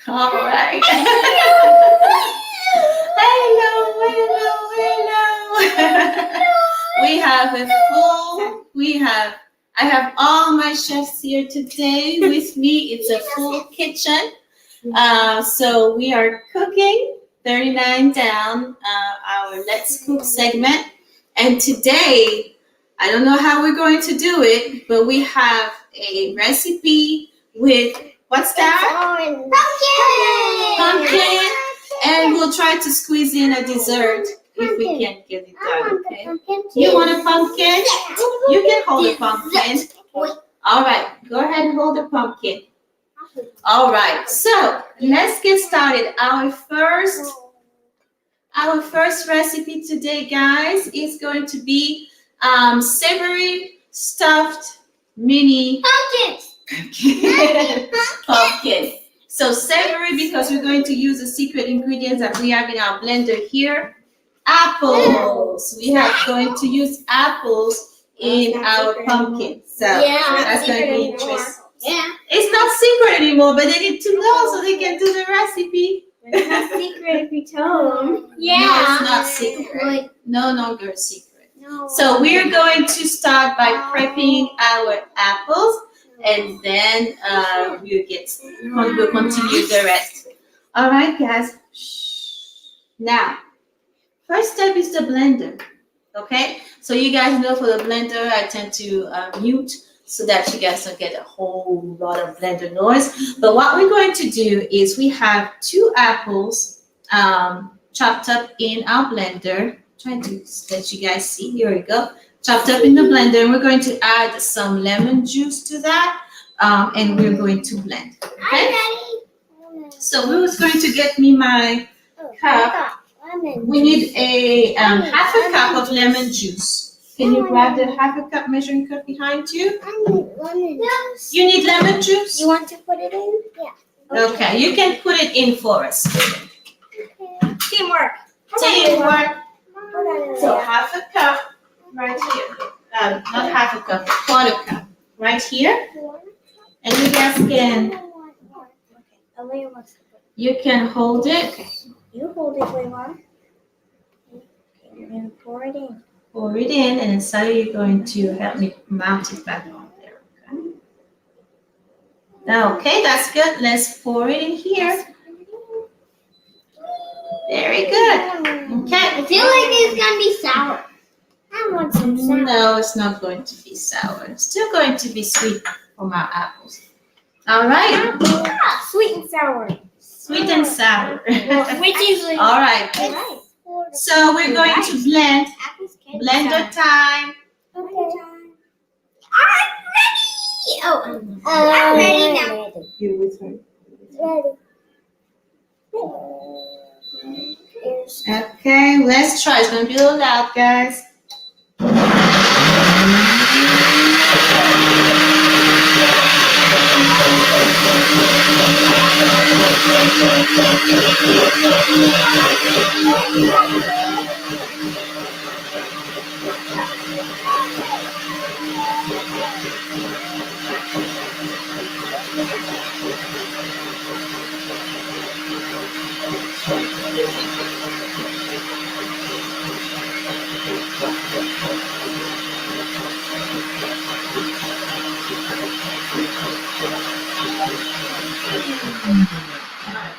All right. Hello, hello, hello. I have all my chefs here today with me. It's a full kitchen. So we are cooking 39 down, our Let's Cook segment. And today, I don't know how we're going to do it, but we have a recipe with, what's that? Pumpkin. And we'll try to squeeze in a dessert if we can get it done, okay? You want a pumpkin? You can hold a pumpkin. All right, go ahead and hold the pumpkin. All right, so let's get started. Our first recipe today, guys, is going to be savory stuffed mini pumpkin. So savory because we're going to use the secret ingredients that we have in our blender here. Apples. We are going to use apples in our pumpkin. So that's going to be interesting. Yeah. It's not secret anymore, but they need to know so they can do the recipe. It's not secret if you tell them. Yeah. No, it's not secret. No longer secret. No. So we're going to start by prepping our apples, and then we'll continue the rest. All right, guys. Now, first step is the blender. Okay. So you guys know for the blender, I tend to mute so that you guys don't get a whole lot of blender noise. But what we're going to do is we have 2 apples chopped up in our blender. Trying to let you guys see. Here we go. Chopped up in the blender. And we're going to add some lemon juice to that. And we're going to blend. Okay? So who's going to get me my cup? We need a half a cup of lemon juice. Can you grab the half a cup measuring cup behind you? I need lemon juice. You need lemon juice? You want to put it in? Yeah. Okay, you can put it in for us. Okay. Teamwork. Teamwork. So half a cup right here. Not half a cup, quarter cup right here. And you guys you can hold it. You hold it, Leila. Okay, you're going to pour it in. Pour it in, and then Sally, you're going to help me mount it back on there. Okay, that's good. Let's pour it in here. Very good. Okay. I feel like it's going to be sour. I want some sour. No, it's not going to be sour. It's still going to be sweet from our apples. All right. Sweet and sour. Sweet and sour. Which is all right. So we're going to blend. Blender time. Okay. I'm ready. I'm ready now. You with her. Ready. Okay, let's try. It's gonna be a little loud, guys.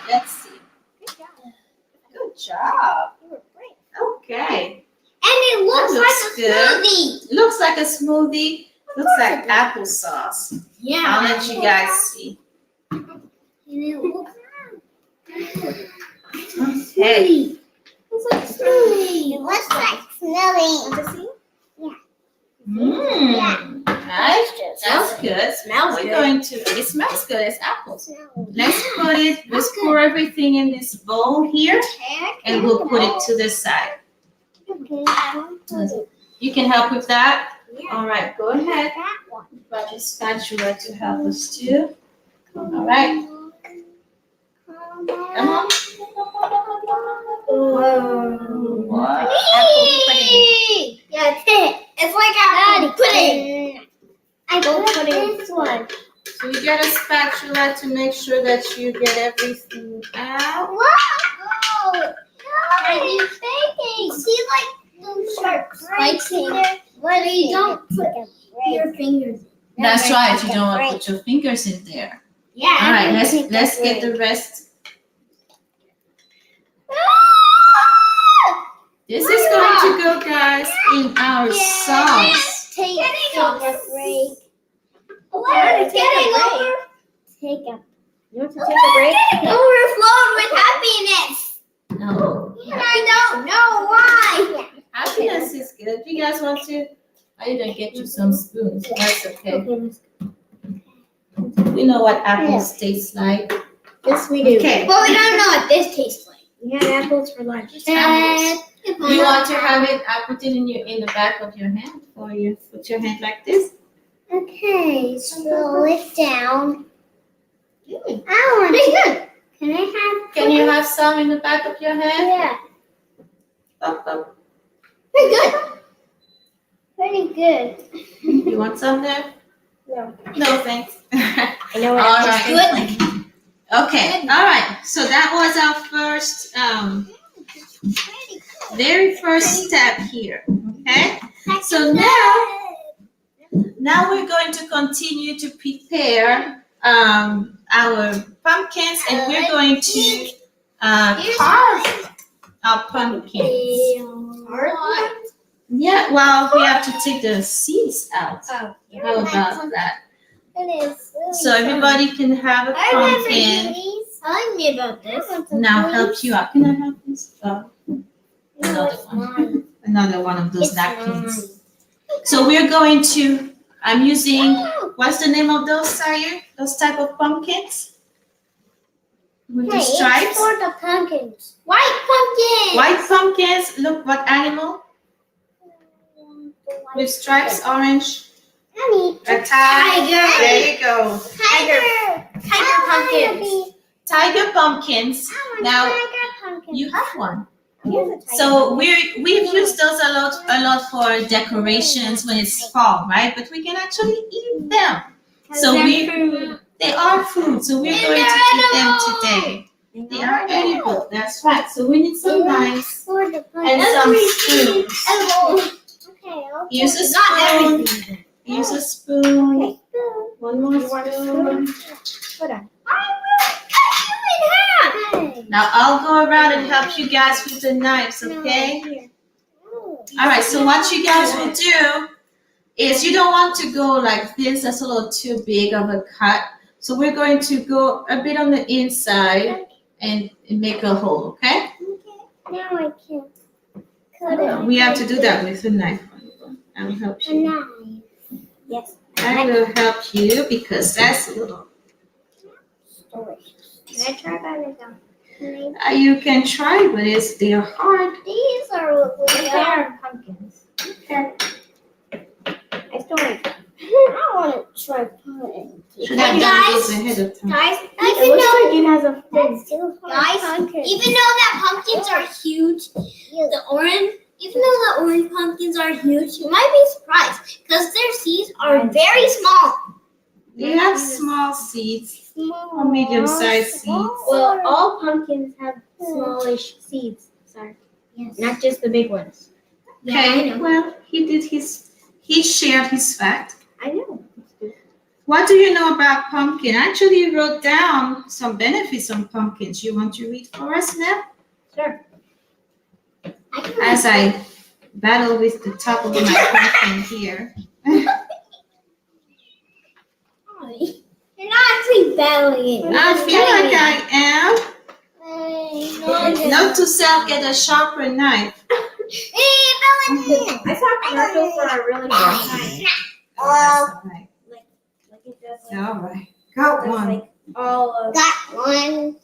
Let's see. Good job. Okay. And it looks like a good. smoothie. Looks like a smoothie. Looks like applesauce. Yeah. I'll let you guys see. And it looks Okay. Looks like smoothie. It looks like smoothie. Want to see? Mmm. Nice. That's good. Smells We're good. going to. It smells good. It's apples. Let's pour everything in this bowl here, and we'll put it to the side. Okay. You can help with that. Yeah. All right. Go ahead. That one. Grab your spatula to help us too. All right. Come on. Whoa. What? Yeah, it's like apple pudding. I don't put this one. So you get a spatula. you like to make sure that you get everything out. Wow! No! Are you faking? See, like those sharp spikes in there? But you don't put your fingers in. That's right. You don't want to put your fingers in there. Yeah. All right. Let's get the rest. This is going to go, guys, in our sauce. Take a break. What is getting over? Take a. You want to take a break? Overflowed with happiness. No. I don't know why. Happiness is good. You guys want to? I didn't get you some spoons. That's okay. We know what apples taste like. Yes, we do. Okay. But we don't know what this tastes like. We had apples for lunch. Apples. You want to have it? I put it in the back of your hand, or you put your hand like this. Okay, slow it down. I want to. Can I have? Can you have some in the back of your hand? Yeah. Up, up. Pretty good. Pretty good. You want some there? No. No, thanks. I know All what right. it's good. Okay. All right. So that was our first, very first step here. Okay. So now we're going to continue to prepare our pumpkins, and we're going to carve our pumpkins. Yeah, well, we have to take the seeds out. Oh, How about that? It is. So everybody can have a pumpkin. Telling me about this. Now help you out. Can I have this? Another one. Another one of those napkins. So we're going to, I'm using, what's the name of those, Sire? Those type of pumpkins? With the stripes? It's for the pumpkins. White pumpkins. White pumpkins. Look, what animal? With stripes, orange. A tiger. There you go. Tiger pumpkins. Tiger pumpkins. Now, you have one. So we've used those a lot for decorations when it's fall, right? But we can actually eat them. So they are food. So we're going to eat them today. They are edible. That's right. So we need some knives and some spoons. Use a spoon. Use a spoon. One more spoon. Now I'll go around and help you guys with the knives, okay? All right, so what you guys will do is you don't want to go like this. That's a little too big of a cut. So we're going to go a bit on the inside and make a hole, okay? Now I can cut it. We have to do that with a knife. I'll help A you. knife. Yes. I will help you because that's a little. Can I try by myself? You can try, but they're hard. These are pumpkins. I still like them. I want to try pumpkins. Should have done this ahead of time. Guys, It has a even though that pumpkins are huge, even though the orange pumpkins are huge, you might be surprised because their seeds are very small. They have small seeds or medium-sized seeds. Well, all pumpkins have smallish seeds. Sorry. Yes. Not just the big ones. Yeah, I Okay, know. well, he shared his fact. I know. What do you know about pumpkin? I actually wrote down some benefits on pumpkins. You want to read for us now? Sure. As I battle with the top of my pumpkin here. You're not actually battling it. I feel like I am. Note to self, get a sharper knife. I saw commercials for a really long time. Oh, that's all right. Like it does All right. Got that's one. like all of Got one.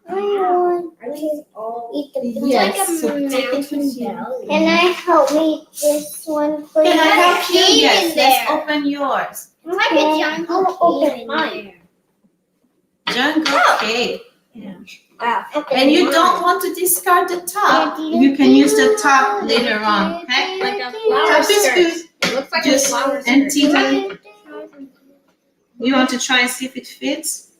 are these all Eat the Yes. like a mountain bell. Can I help me this one, please? Can I help you? Cave Yes. in Let's there. open yours. It's like a jungle cave in mine. there. Jungle cave. wow. And you don't want to discard the top. You can use the top later on. Okay? Like a flower Top is skirt. good. It looks like Just a flower skirt. empty the You want to try and see if it fits?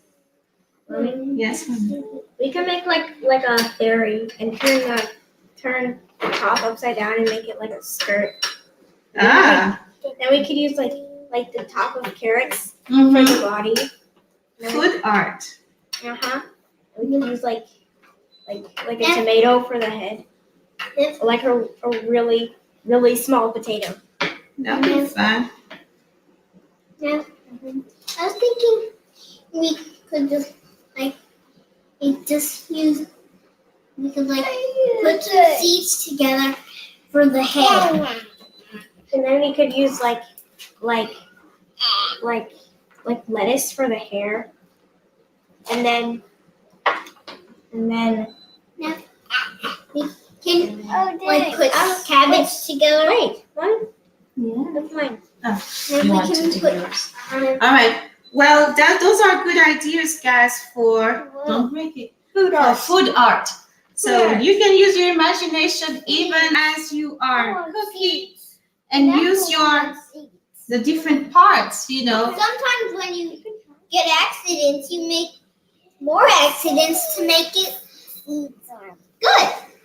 Mommy, Yes, Mommy. we can make like a fairy and turn the top upside down and make it like a skirt. Ah. Then we could use like the top of carrots for Mhm. the body. Food art. We can use like a tomato for the head. Or like a really, really small potato. That'll be fun. I was thinking we could just we could put some seeds together for the head. And then we could use like lettuce for the hair. And then We can put cabbage together. wait, what? Yeah. That's mine. Then You we want can to do put yours. All right. Well, those are good ideas, guys, for don't break it. Food For art. food art. So Yes. you can use your imagination even as you are cooking, and use the different parts. You know. Sometimes when you get accidents, you make more accidents to make it good.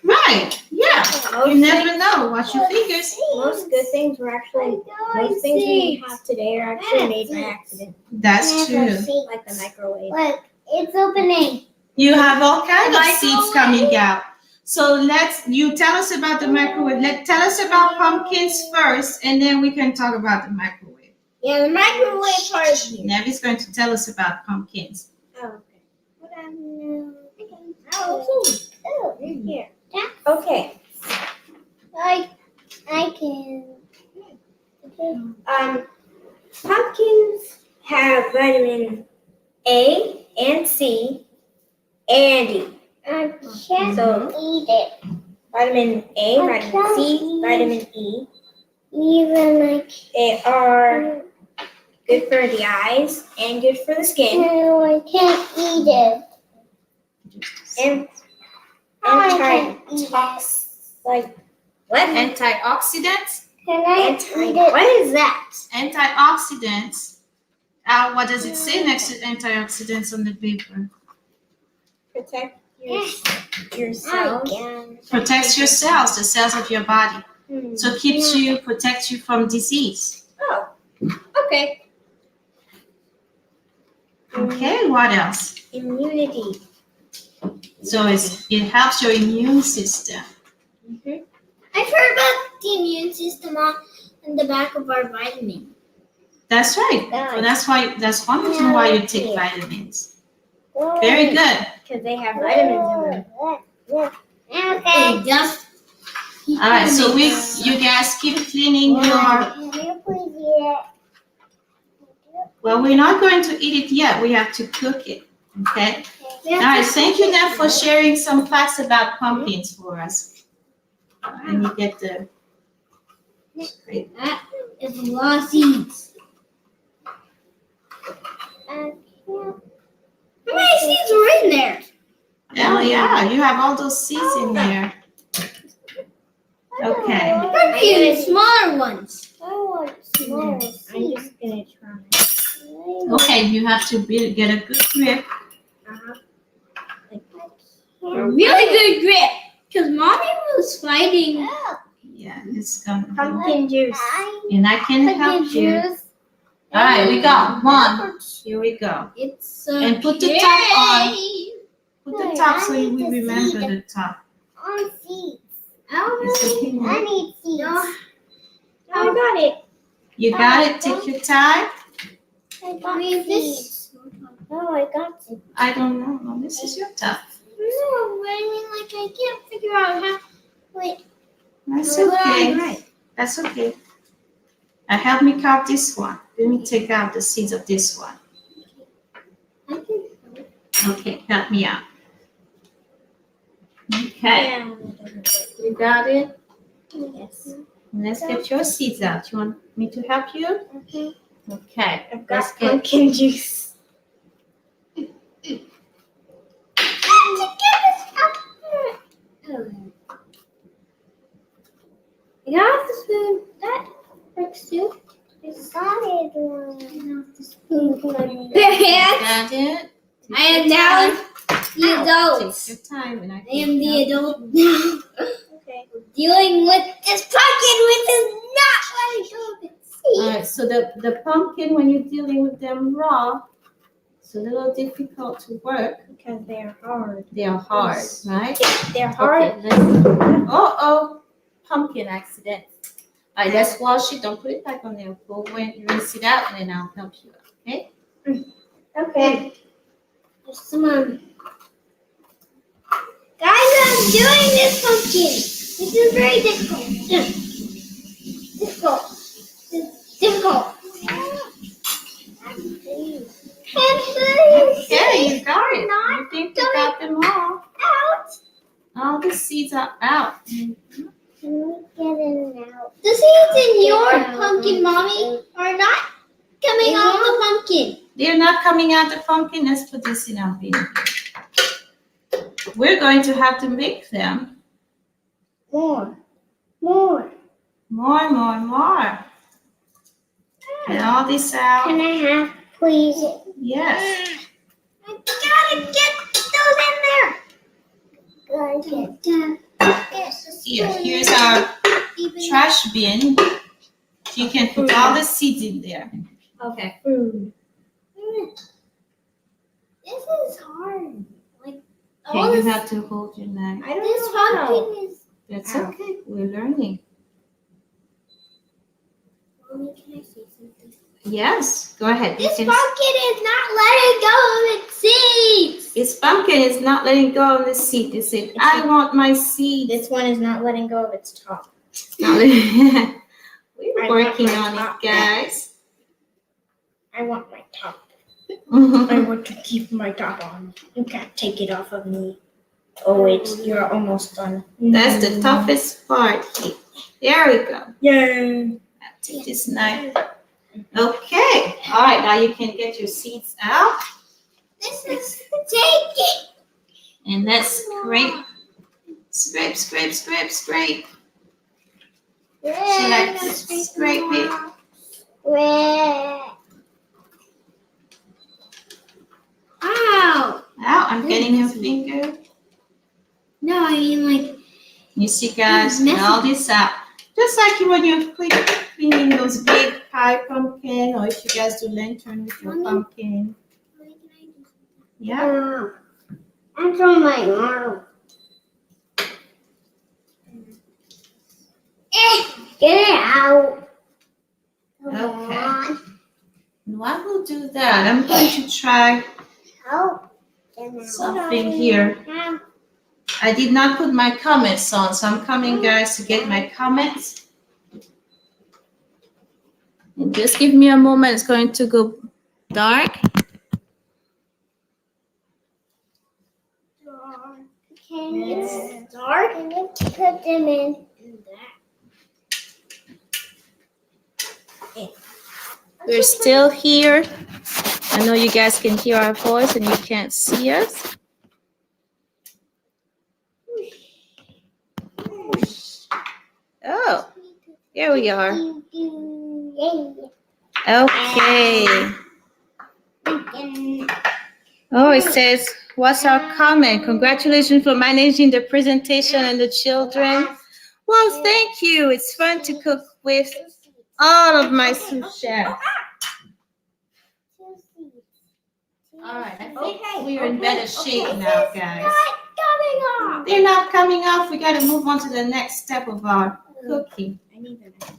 Right. Yeah. You never know. Watch your fingers. Most good things were actually most things we have today are actually made by accident, That's true. like the microwave. Look, it's opening. You have all kinds of seeds coming out. So you tell us about the microwave. Tell us about pumpkins first, and then we can talk about the microwave. Yeah, the microwave part is here. Nevi's going to tell us about pumpkins. Oh, okay. Oh, Here. Okay. I can. Pumpkins have vitamin A and C and E. I can't So- eat it. Vitamin A, vitamin C, vitamin E. Even They are good for the eyes and good for the skin. no, I can't eat it. And I can't eat it. like what? Antioxidants. Can I eat it? What is that? Antioxidants. What does it say next to antioxidants on the paper? Protect your cells. Protects your cells, the cells of your body. So protects you from disease. Oh, okay. Okay, what else? Immunity. So it helps your immune system. I've heard about the immune system on the back of our vitamin. That's right. So that's one reason why you take vitamins. Very good. Because they have vitamins in them. Okay. Just. All right, so you guys keep cleaning your. Can you please eat it? Well, we're not going to eat it yet. We have to cook it. Okay. All right. Thank you, Nev, for sharing some facts about pumpkins for us. And you get the. That is a lot of seeds. How many seeds were in there? Oh yeah, you have all those seeds in there. Okay. Could be even smaller ones. I'm just gonna try. Okay, you have to get a good grip. A really good grip. Because mommy was fighting. Yeah, it's gonna. Pumpkin juice. And I can help you. All right, we got one. Here we go. It's so And put the top on. Put the top so you will remember the top. On seeds. It's okay. I need seeds. I got it. You got it. Take your time. I got seeds. Oh, I got seeds. I don't know. No, this is your top. No, but I mean, I can't figure out how. Wait. That's Well, okay. right. That's okay. Help me count this one. Let me take out the seeds of this one. I can. Okay, help me out. Okay, you got it? Yes. Let's get your seeds out. You want me to help you? Okay, I've let's got get. pumpkin juice. You got the spoon. That works too. I got it. The spoon. Can I now time. the adults. Take your time, and I I am the adult now. Okay. Dealing with this pumpkin, which is not letting go of its seed. All right. So the pumpkin, when you're dealing with them raw, it's a little difficult to work. Because they're hard. They are hard, right? They're hard. Okay, oh, pumpkin accident. All right, let's wash it. Don't put it back on there. Go and rinse it out, and then I'll help you out, okay? Okay. There's some Guys, I'm doing this pumpkin. This is very difficult. Difficult. It's difficult. Okay, you got it. I think you got them all. Out. All the seeds are out. Can we get it out? The seeds in your pumpkin, Mommy, are not coming off the pumpkin. They're not coming out the pumpkin. Let's put this in our bin. We're going to have to make them. More. More. Get all this out. Can I have, please? Yes. I gotta get those in there. Here's our trash bin. You can put all the seeds in there. Okay. Food. This is hard. Like all Okay, you this. have to hold your knife. I don't This know how. pumpkin is. That's okay. We're learning. Mommy, can I say something? Yes. Go ahead. This pumpkin is not letting go of its seeds. This pumpkin is not letting go of the seed. It said, I want my seed. This one is not letting go of its top. We're I working want my on it, top. guys. I want my top. Mhm. I want to keep my top on. You can't take it off of me. Oh, you're almost done. That's the toughest part. There we go. Yay! I'll take this knife. Okay. All right. Now you can get your seeds out. This is taking. And let's scrape. Scrape. Scrape it. Ow! Out. I'm getting your finger. No, I mean like. You see, guys, Messy. get all this out. Just like when you're cleaning those big pie pumpkin, or if you guys do lantern with your Mommy? pumpkin. Yeah. That's on my arm. Get it out. Okay. And while we'll do that, I'm going to try Help. something here. I did not put my comments on, so I'm coming, guys, to get my comments. And just give me a moment. It's going to go dark. It's dark. Can you put them in that? We're still here. I know you guys can hear our voice and you can't see us. Oh, here we are. Okay. Oh, it says, what's our comment? Congratulations for managing the presentation and the children. Well, thank you. It's fun to cook with all of my sous chefs. All right, I think we're in better shape now, guys. They're not coming off. We got to move on to the next step of our cooking.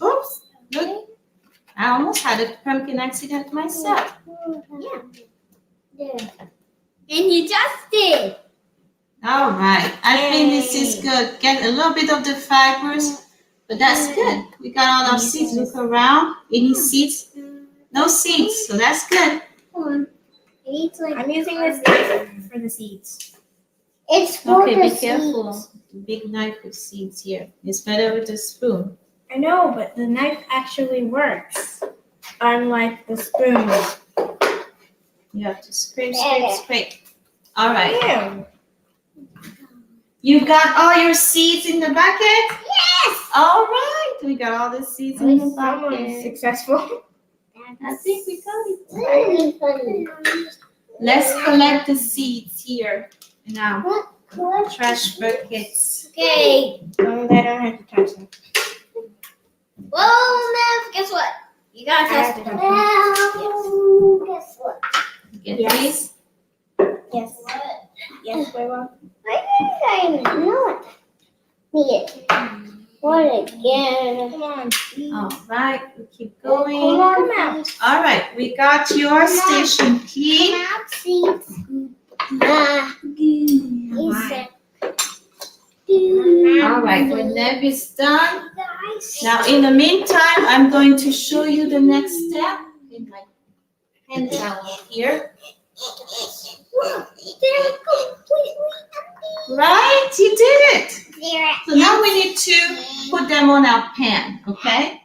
Oops, look. I almost had a pumpkin accident myself. Yeah. And you just did. All right, I think this is good. Get a little bit of the fibers, but that's good. We got all our seeds. Look around. Any seeds? No seeds, so that's good. Come on. I'm using this knife for the seeds. It's for Okay, the be careful. seeds. The big knife with seeds here. It's better with a spoon. I know, but the knife actually works. Unlike the spoon. You have to scrape. All right. Ew. You got all your seeds in the bucket? Yes. All right. We got all the seeds in the Someone is bucket. successful. I think we got it. Really funny. Let's collect the seeds here in our trash buckets. Okay. They don't have to touch them. Well, Nev, guess what? You gotta I have test to it. touch Well, guess what? Get Yes. these. Yes. Yes, we will. I think I know it. Need it. What again? Come on. All right, we keep going. Come out. All right, we got your station clean. Come out, seeds. All right, when Neb is done. Guys. Now, in the meantime, I'm going to show you the next step in my hand towel here. Look, they're completely empty. Right, you did it. They're So now we need to put them on our pan, okay?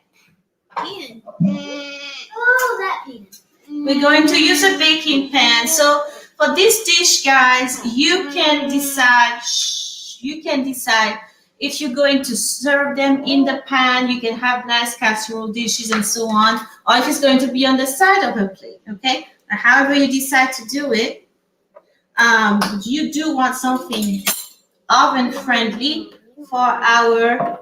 pan. Oh, that pan. We're going to use a baking pan. So for this dish, guys, you can decide if you're going to serve them in the pan. You can have nice casserole dishes and so on, or if it's going to be on the side of a plate, okay? However you decide to do it, you do want something oven friendly for our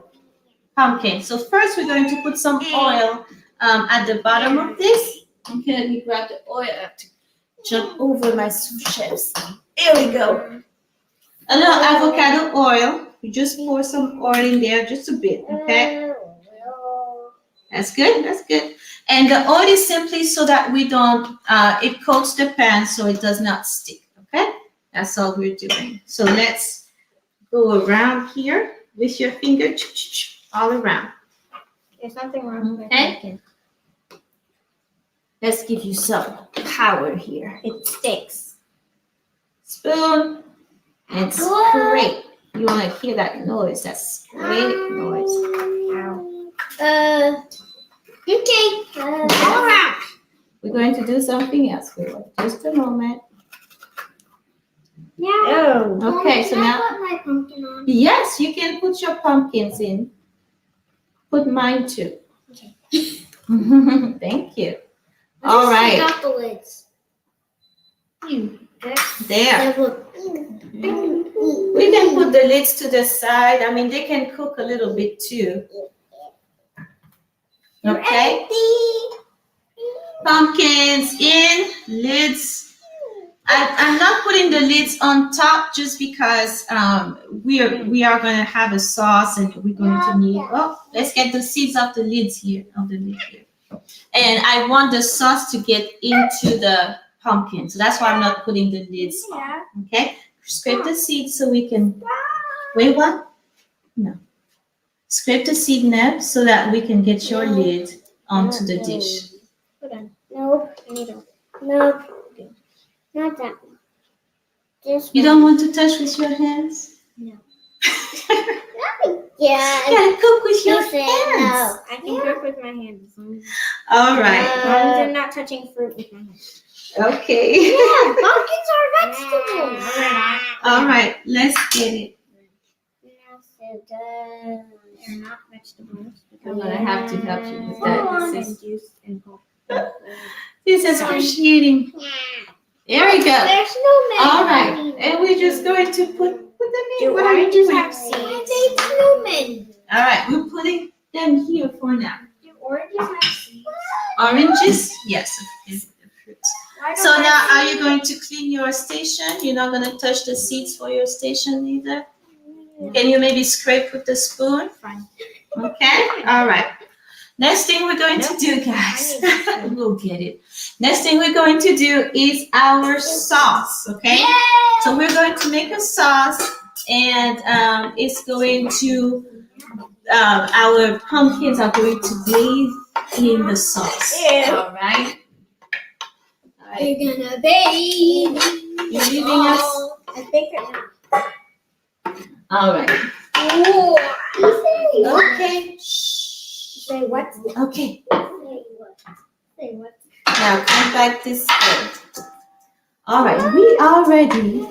pumpkin. So first we're going to put some oil at the bottom of this. Okay, let me grab the oil. I have to jump over my sous chefs. Here we go. A little avocado oil. You just pour some oil in there, just a bit, okay? That's good, that's good. And the oil is simply so that we don't, it coats the pan so it does not stick, okay? That's all we're doing. So let's go around here with your finger, all around. There's nothing wrong with Okay. bacon. Let's give you some power here. It sticks. Spoon and scrape. You want to hear that noise, that scrape noise. Ow. Okay. All around. We're going to do something else. Wait, just a moment. Now. Oh. Okay, so Can I now, put my pumpkin on? yes, you can put your pumpkins in. Put mine too. Okay. Thank you. I All just right. got the lids. There. Look. We can put the lids to the side. I mean, they can cook a little bit too. Okay. Pumpkins in, lids. I'm not putting the lids on top just because we are going to have a sauce and we're going to need. Oh, let's get the seeds off the lids here. And I want the sauce to get into the pumpkin, so that's why I'm not putting the lids on. Okay, scrape the seeds so we can. Wait, what? No. Scrape the seed nib so that we can get your lid onto the dish. Hold on. Nope. I need a. Nope. Not that one. This You one. don't want to touch with your hands? No. Yeah. You gotta cook with your You say hands. no. I can cook with my hands as long as, All right. as long as I'm not touching fruit with my hands. Okay. Yeah, pumpkins are vegetables. All right. Let's get it. They're not vegetables. I'm gonna have to help you with Hold that. on. This is, And juice and pulp. this is excruciating. There we go. There's no man. All right. And we're just going to put them in. Do What are you oranges doing? have I seeds? made snowmen. All right. We're putting them here for now. Do oranges have seeds? Oranges? Yes. It's the fruits. Why don't So I now, are see- you going to clean your station? You're not going to touch the seeds for your station either? Can you maybe scrape with the spoon? Fine. Okay, all right. Next thing we're going to do, guys, I we'll get it. Next thing we're going to do is our sauce, okay? So we're going to make a sauce, and it's going to, our pumpkins are going to bathe in the sauce. Ew. All right? All right. You're gonna bathe. You're leaving us? I think it now. All right. Okay. Say what? Okay. Say what? Now come back this way. All right, we are ready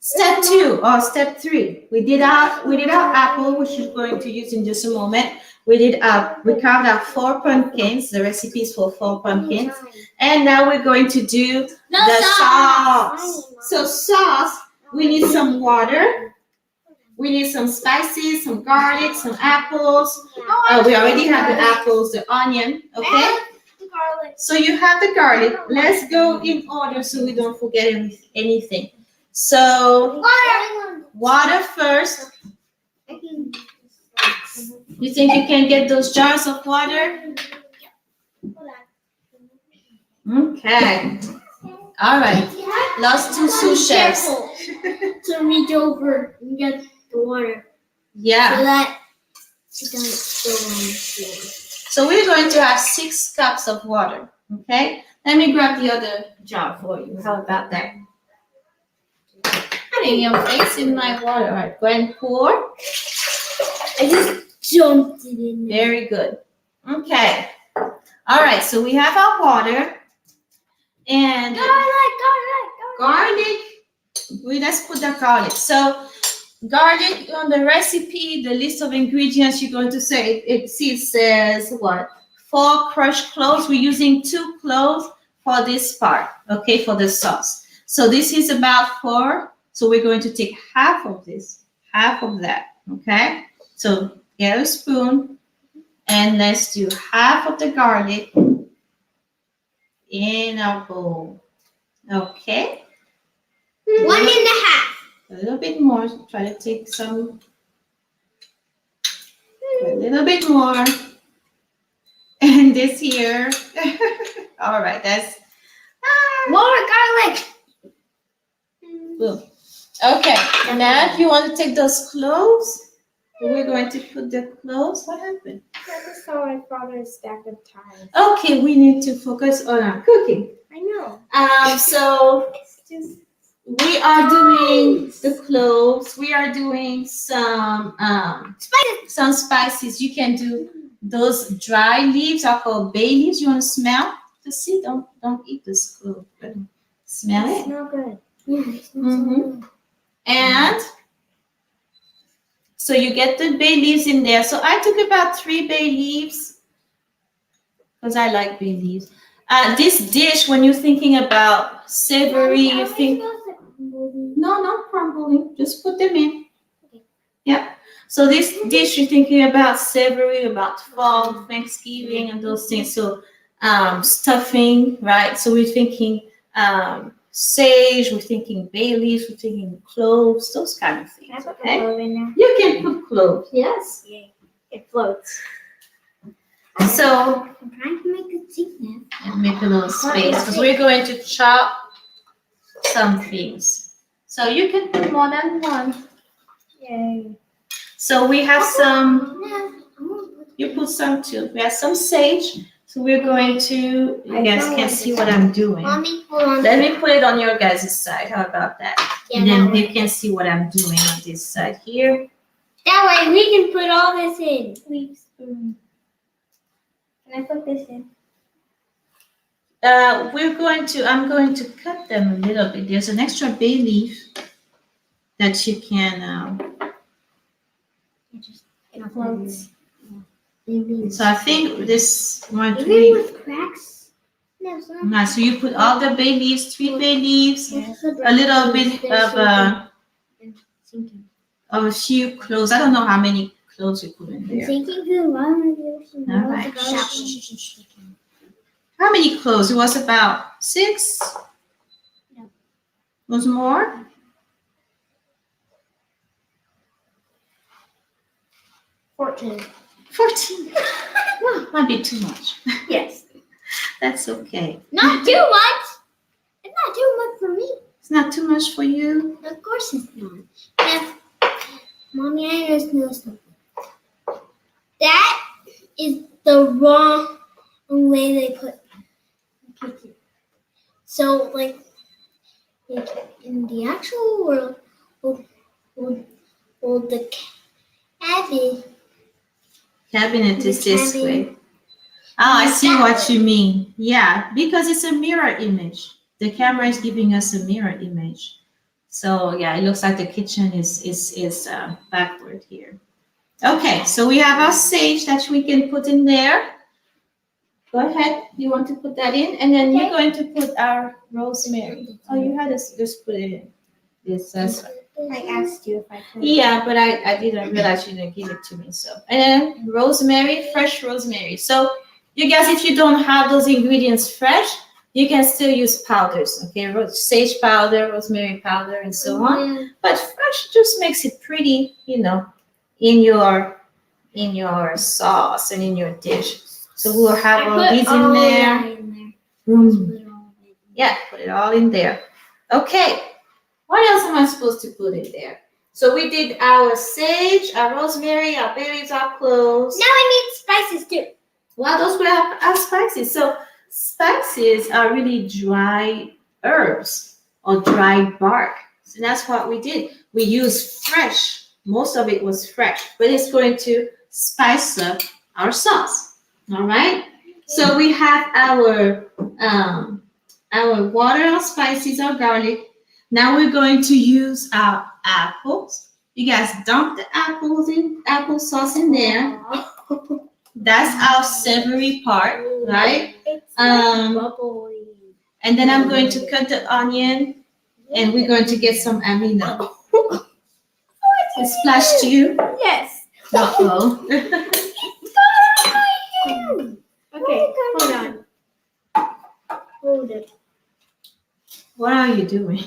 Step 2 or step 3. We did our apple, which we're going to use in just a moment. We carved out 4 pumpkins. The recipe is for 4 pumpkins. And now we're going to do the sauce. So sauce, we need some water. We need some spices, some garlic, some apples. We already have the apples, the onion, okay? So you have the garlic. Let's go in order so we don't forget anything. So water first. You think you can get those jars of water? Okay. All right. Lost 2 sous chefs. To reach over and get the water. Yeah. So that it doesn't spill on the floor. So we're going to have 6 cups of water. Okay. Let me grab the other jar for you. How about that? Putting your face in my water. All right. Go ahead and pour. I just jumped it in there. Very good. Okay. All right. So we have our water. And garlic. Let's put the garlic. So garlic on the recipe, the list of ingredients you're going to say, it says what? 4 crushed cloves. We're using 2 cloves for this part, okay, for the sauce. So this is about 4. So we're going to take half of this, half of that, okay? So get a spoon and let's do half of the garlic in our bowl, okay? 1.5. A little bit more. Try to take some. A little bit more. And this here. All right, that's More garlic. boom. Okay, now if you want to take those cloves, we're going to put the cloves. What happened? I just saw my father's stack of ties. Okay, we need to focus on our cooking. I know. So It's just we are doing the cloves. We are doing some spices. You can do those dry leaves are called bay leaves. You want to smell? Just see. Don't eat this clove. But smell it. smell good. Yeah, it smells so good. And so you get the bay leaves in there. So I took about 3 bay leaves because I like bay leaves. This dish, when you're thinking about savory, you think no crumbling. Just put them in. Yeah. So this dish, you're thinking about savory, about fall, Thanksgiving, and those things. So stuffing, right? So we're thinking sage, we're thinking bay leaves, we're thinking cloves, those kind of things. Can I put Okay? clove in there? You can put cloves. Yes. Yay. It floats. So I'm trying to make it seep now. and make a little space because we're going to chop some things. So you can put more than one. Yay. So we have some. No, I won't put You put some too. We have some sage. So we're going to. You guys can see what I'm doing. Mommy, hold on. Let me put it on your guys' side. How about that? Yeah, And then that you way. can see what I'm doing on this side here. That way we can put all this in. Leaf spoon. Can I put this in? I'm going to cut them a little bit. There's an extra bay leaf that you can. It floats. So I think this one, Even 3. with cracks. No, it's not. Nice. So you put all the bay leaves, 3 bay leaves, a little bit of a few cloves. I don't know how many cloves you put in I'm there. thinking the wrong direction. All right. How many cloves? It was about 6? No. Was more? $14. 14. Might be too much. Yes. That's okay. Not too much. It's not too much for me. It's not too much for you. Of course it's not. And Mommy, I just know something. That is the wrong way they put it. So, like in the actual world, the Cabinet is this cabinet. way. Oh, I see That what way. you mean. Yeah, because it's a mirror image. The camera is giving us a mirror image. So yeah, it looks like the kitchen is backward here. Okay, so we have our sage that we can put in there. Go ahead, you want to put that in, and then you're going to put our rosemary. Oh, you had to just put it in. This I asked you if I could. yeah, but I didn't realize you didn't give it to me. So, and then rosemary, fresh rosemary. So, you guys, if you don't have those ingredients fresh, you can still use powders. Okay, sage powder, rosemary powder, and so on. But fresh just makes it pretty, you know, in your sauce and in your dish. So we'll have all these in there. Yeah, put it all in there. Okay. What else am I supposed to put in there? So we did our sage, our rosemary, our bay leaves, our cloves. Now I need spices too. Well, those were our spices. So spices are really dry herbs or dry bark. So that's what we did. We used fresh. Most of it was fresh, but it's going to spice up our sauce. All right. So we have our water, our spices, our garlic. Now we're going to use our apples. You guys dump the applesauce in there. That's our savory part, right? Bubbly. And then I'm going to cut the onion, and we're going to get some amino. Splash to you. Yes. Uh-oh. Okay, hold on. Hold it. What are you doing?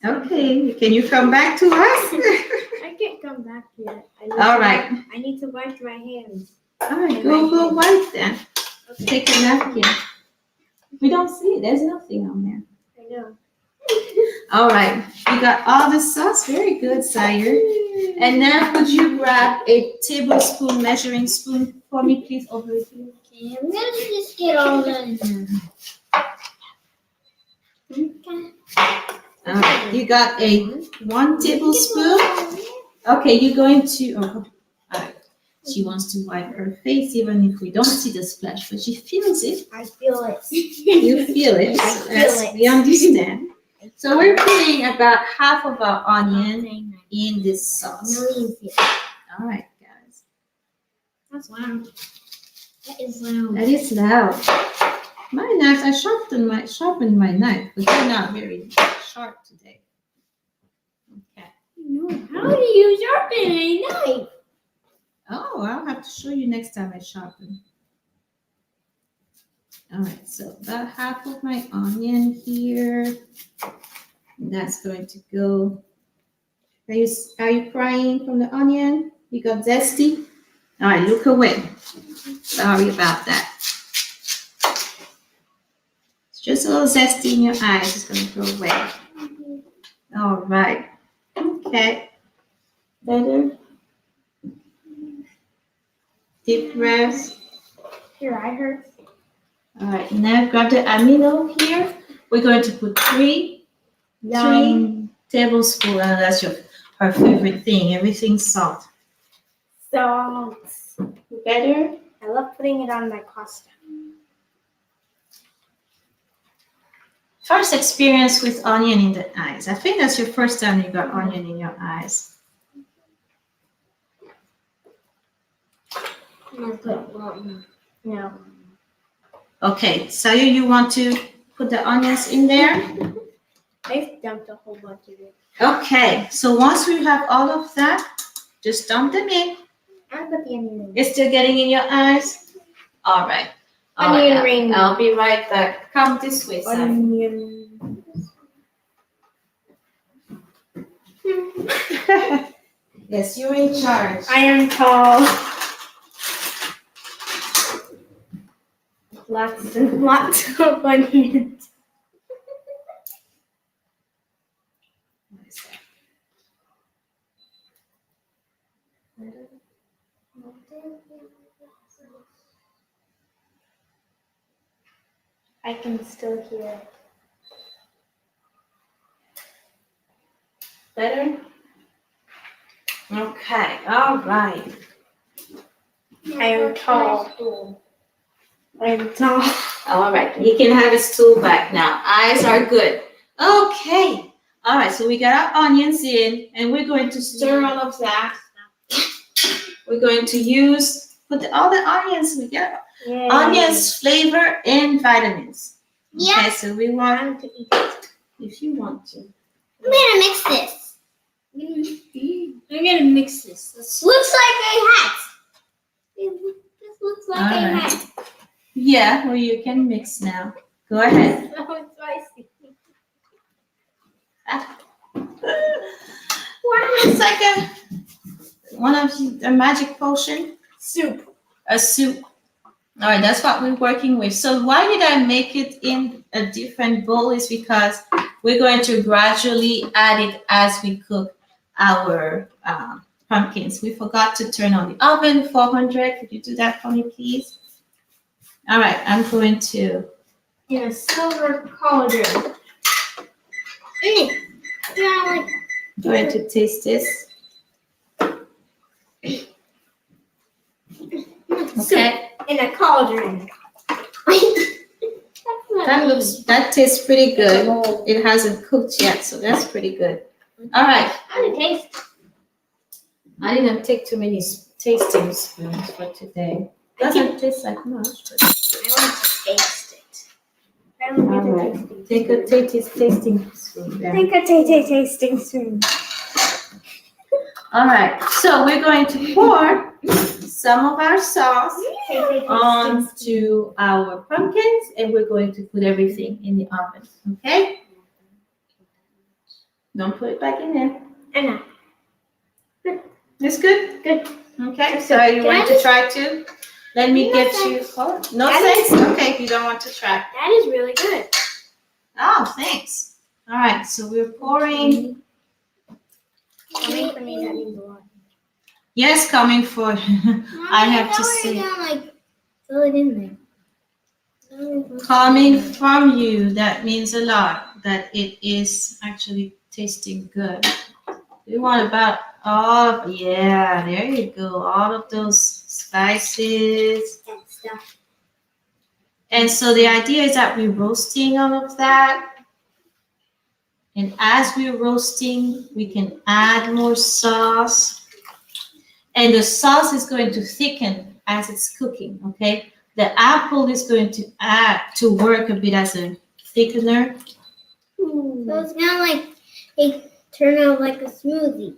Okay, can you come back to us? I can't come back yet. All right. I need to wash my hands. All right, go wipe then. Okay. Take a napkin. We don't see it. There's nothing on there. I know. All right, you got all the sauce. Very good, sire. And now could you grab a tablespoon measuring spoon for me, please, over here? Okay, I'm gonna just get all the. All right, you got a 1 tablespoon. Okay, you're going to. Oh, all right. She wants to wipe her face, even if we don't see the splash, but she feels it. I feel it. You feel it. I So feel yes, it. we understand. So we're putting about half of our onion in this sauce. All right, guys. That's loud. That is loud. That is loud. My knives, I sharpened my knife, but they're not very sharp today. Okay. How do you sharpen a knife? Oh, I'll have to show you next time I sharpen. All right, so about half of my onion here. And that's going to go. Are you crying from the onion? You got zesty? All right, look away. Sorry about that. It's just a little zesty in your eyes. It's going to go away. All right. Okay. Better. Deep breaths. Here, I heard. All right, now grab the amino here. We're going to put 3 tablespoons. That's her favorite thing. Everything's salt. Salt. Better. I love putting it on my pasta. First experience with onion in the eyes. I think that's your first time you got onion in your eyes. No. Okay, so you want to put the onions in there? I dumped a whole bunch of it. Okay, so once we have all of that, just dump them in. I put the onion in. It's still getting in your eyes? All right. All Onion right, ring. I'll be right back. Come this way, Simon. Onion. Yes, you're in charge. I am tall. Lots and lots of onions. I can still hear it. Better? Okay, all right. I am tall. I am tall. All right, you can have a stool back now. Eyes are good. Okay, All right, so we got our onions in, and we're going to stir all of that. We're going to put all the onions. We got onions, flavor, and vitamins. Yeah. Okay, so we want to eat it if you want to. I'm gonna mix this. I'm gonna mix this. This looks like a hat. This looks like a hat. Yeah, well, you can mix now. Go ahead. So it's spicy. Wow, it's like a magic potion. Soup. A soup. All right, that's what we're working with. So why did I make it in a different bowl is because we're going to gradually add it as we cook our pumpkins. We forgot to turn on the oven, 400. Could you do that for me, please? All right, I'm going to. In a silver cauldron. Going to taste this. Okay. In a cauldron. That tastes pretty good. It hasn't cooked yet, so that's pretty good. All right. How did it taste? I didn't take too many tasting spoons for today. Doesn't taste like much. But... I want to taste it. I don't All get right. Take a tasting spoon there. Take a tasting spoon. All right. So we're going to pour some of our sauce onto our pumpkins, and we're going to put everything in the oven. Okay? Don't put it back in there. Anna. It's good? Good. Okay, so you want to try too? Let me get you. Oh, no thanks? Okay, you don't want to try. That is really good. Oh, thanks. All right, so we're pouring. Coming for me, that means a lot. Yes, coming for. I have to say. Fill it in there. Coming from you, that means a lot. That it is actually tasting good. We want about there you go. All of those spices. And stuff. And so the idea is that we're roasting all of that. And as we're roasting, we can add more sauce. And the sauce is going to thicken as it's cooking, okay? The apple is going to work a bit as a thickener. So it's gonna turn out like a smoothie.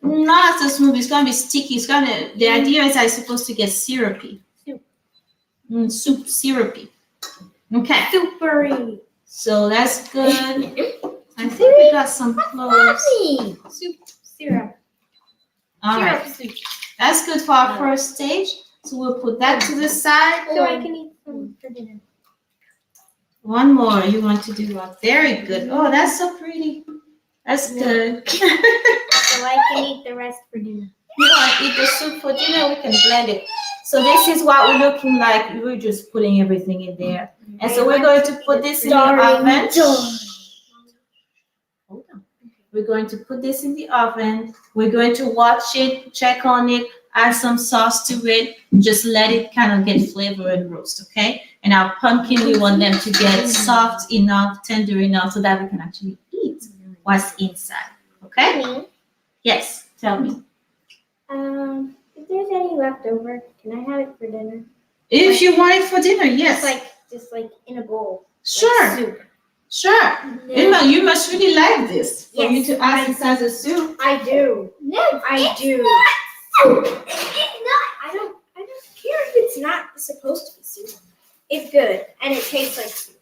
Not as a smoothie, it's gonna be sticky. The idea is that it's supposed to get syrupy. Soup syrupy. Okay. Soupery. So that's good. I think we got some cloves. Soup syrup. All right. Soup. That's good for our first stage. So we'll put that to the side. So I can eat some for dinner. One more. You want to do one? Very good. Oh, that's so pretty. That's good. So I can eat the rest for dinner. You want to eat the soup for dinner? We can blend it. So this is what we're looking like. We're just putting everything in there. And so we're going to put this in the oven. Hold on. We're going to put this in the oven. We're going to watch it, check on it, add some sauce to it. Just let it kind of get flavor and roast, okay? And our pumpkin, we want them to get soft enough, tender enough so that we can actually eat what's inside, okay? Yes, tell me. If there's any left over, can I have it for dinner? If you want it for dinner, yes. Just like in a bowl. Sure. Like soup. Sure. No. You must really like this for Yes, you to add this as a soup. I do. No, I do. It's not. I don't care if it's not supposed to be soup. It's good and it tastes like soup.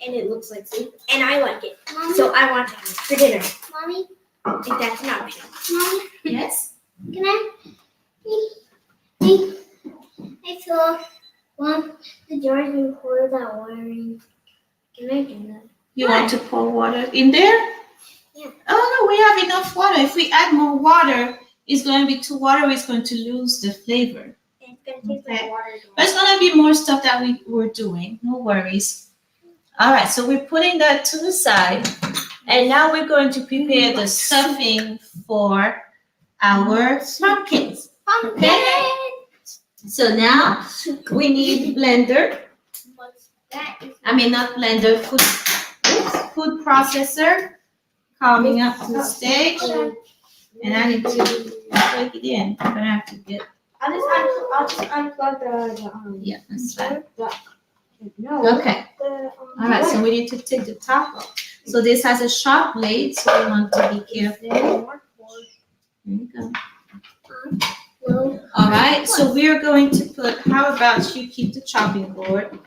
And it looks like soup. And I like it. Mommy, So I want to have it for dinner. Mommy, I think that's an option. Mommy, Yes. can I fill one of the jars and pour that water in? Can I do that? You want to pour water in there? Yeah. Oh, no, we have enough water. If we add more water, it's going to be too watery. It's going to lose the flavor. And it's going to taste like water. But it's going to be more stuff that we're doing. No worries. All right, so we're putting that to the side. And now we're going to prepare the stuffing for our pumpkins. Okay? So now we need blender. What's that? Not blender, food processor. coming up to the stage, and I need to plug it in. I'm gonna have to get. I'll just unplug the Yeah, that's fine. No. Okay. The, All right. So we need to take the top off. So this has a sharp blade, so we want to be careful. There you go. All right. So we're going to put. How about you keep the chopping board,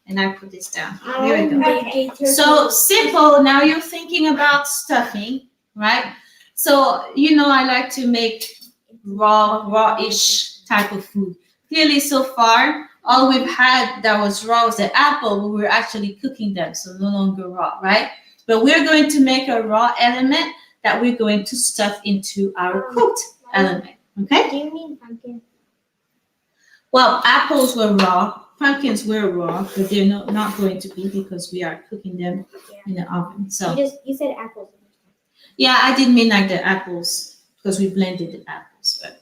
and I put this down. There we go. Okay. So simple. Now you're thinking about stuffing, right? So you know I like to make raw-ish type of food. Clearly, so far, all we've had that was raw was the apple, but we're actually cooking them, so no longer raw, right? But we're going to make a raw element that we're going to stuff into our cooked element, okay? Do you mean pumpkin? Well, apples were raw, pumpkins were raw, but they're not going to be because we are cooking them in the oven. So You said apples. yeah, I didn't mean like the apples because we blended the apples. But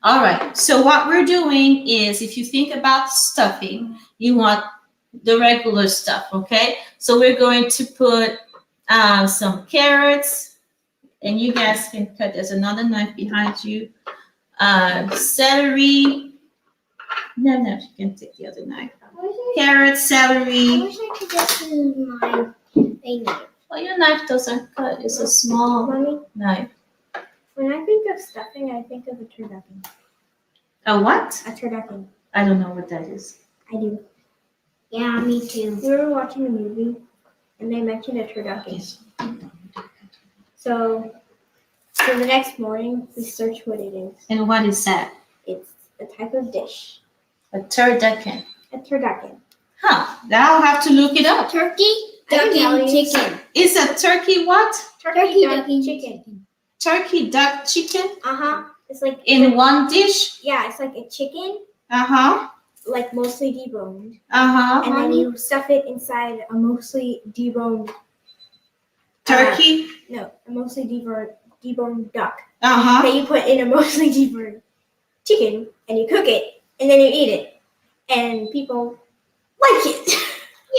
all right. So what we're doing is, if you think about stuffing, you want the regular stuff, okay? So we're going to put some carrots, and you guys can cut. There's another knife behind you. Celery. No, you can take the other knife. Carrots, celery. I wish I could just use my knife. Well, your knife doesn't cut. It's a small Mommy, knife. when I think of stuffing, I think of a turducken. A what? A turducken. I don't know what that is. I do. Yeah, me too. We were watching a movie, and they mentioned a turducken. So the next morning, we searched what it is. And what is that? It's a type of dish. A turducken. A turducken. Huh. Now I'll have to look it up. Turkey, I can duck, tell and you. chicken. Is a turkey what? Turkey, duck, duck, and chicken. Turkey, duck, chicken It's like in one dish? yeah, it's like a chicken, Uh-huh. like mostly deboned, Uh-huh. and then you stuff it inside a mostly deboned Turkey? a mostly deboned duck. Uh-huh. That you put in a mostly deboned chicken, and you cook it, and then you eat it, and people like it.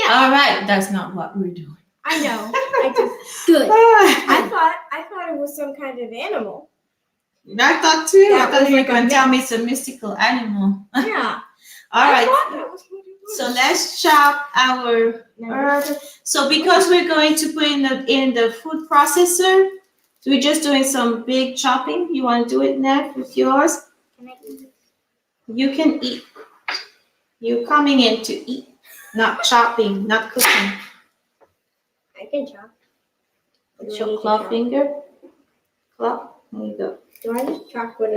All right. That's not what we're doing. I know. I just Good. I thought it was some kind of animal. I thought too. I That thought was you were like a going to tell me it's a mystical animal. Yeah. All I right. thought that was what it was. So let's chop our herb. So because we're going to put in the food processor, so we're just doing some big chopping. You want to do it, Ned, with yours? Can I eat it? You can eat. You're coming in to eat, not chopping, not cooking. I can chop. With your claw finger. Claw. There you go. Do I just chop with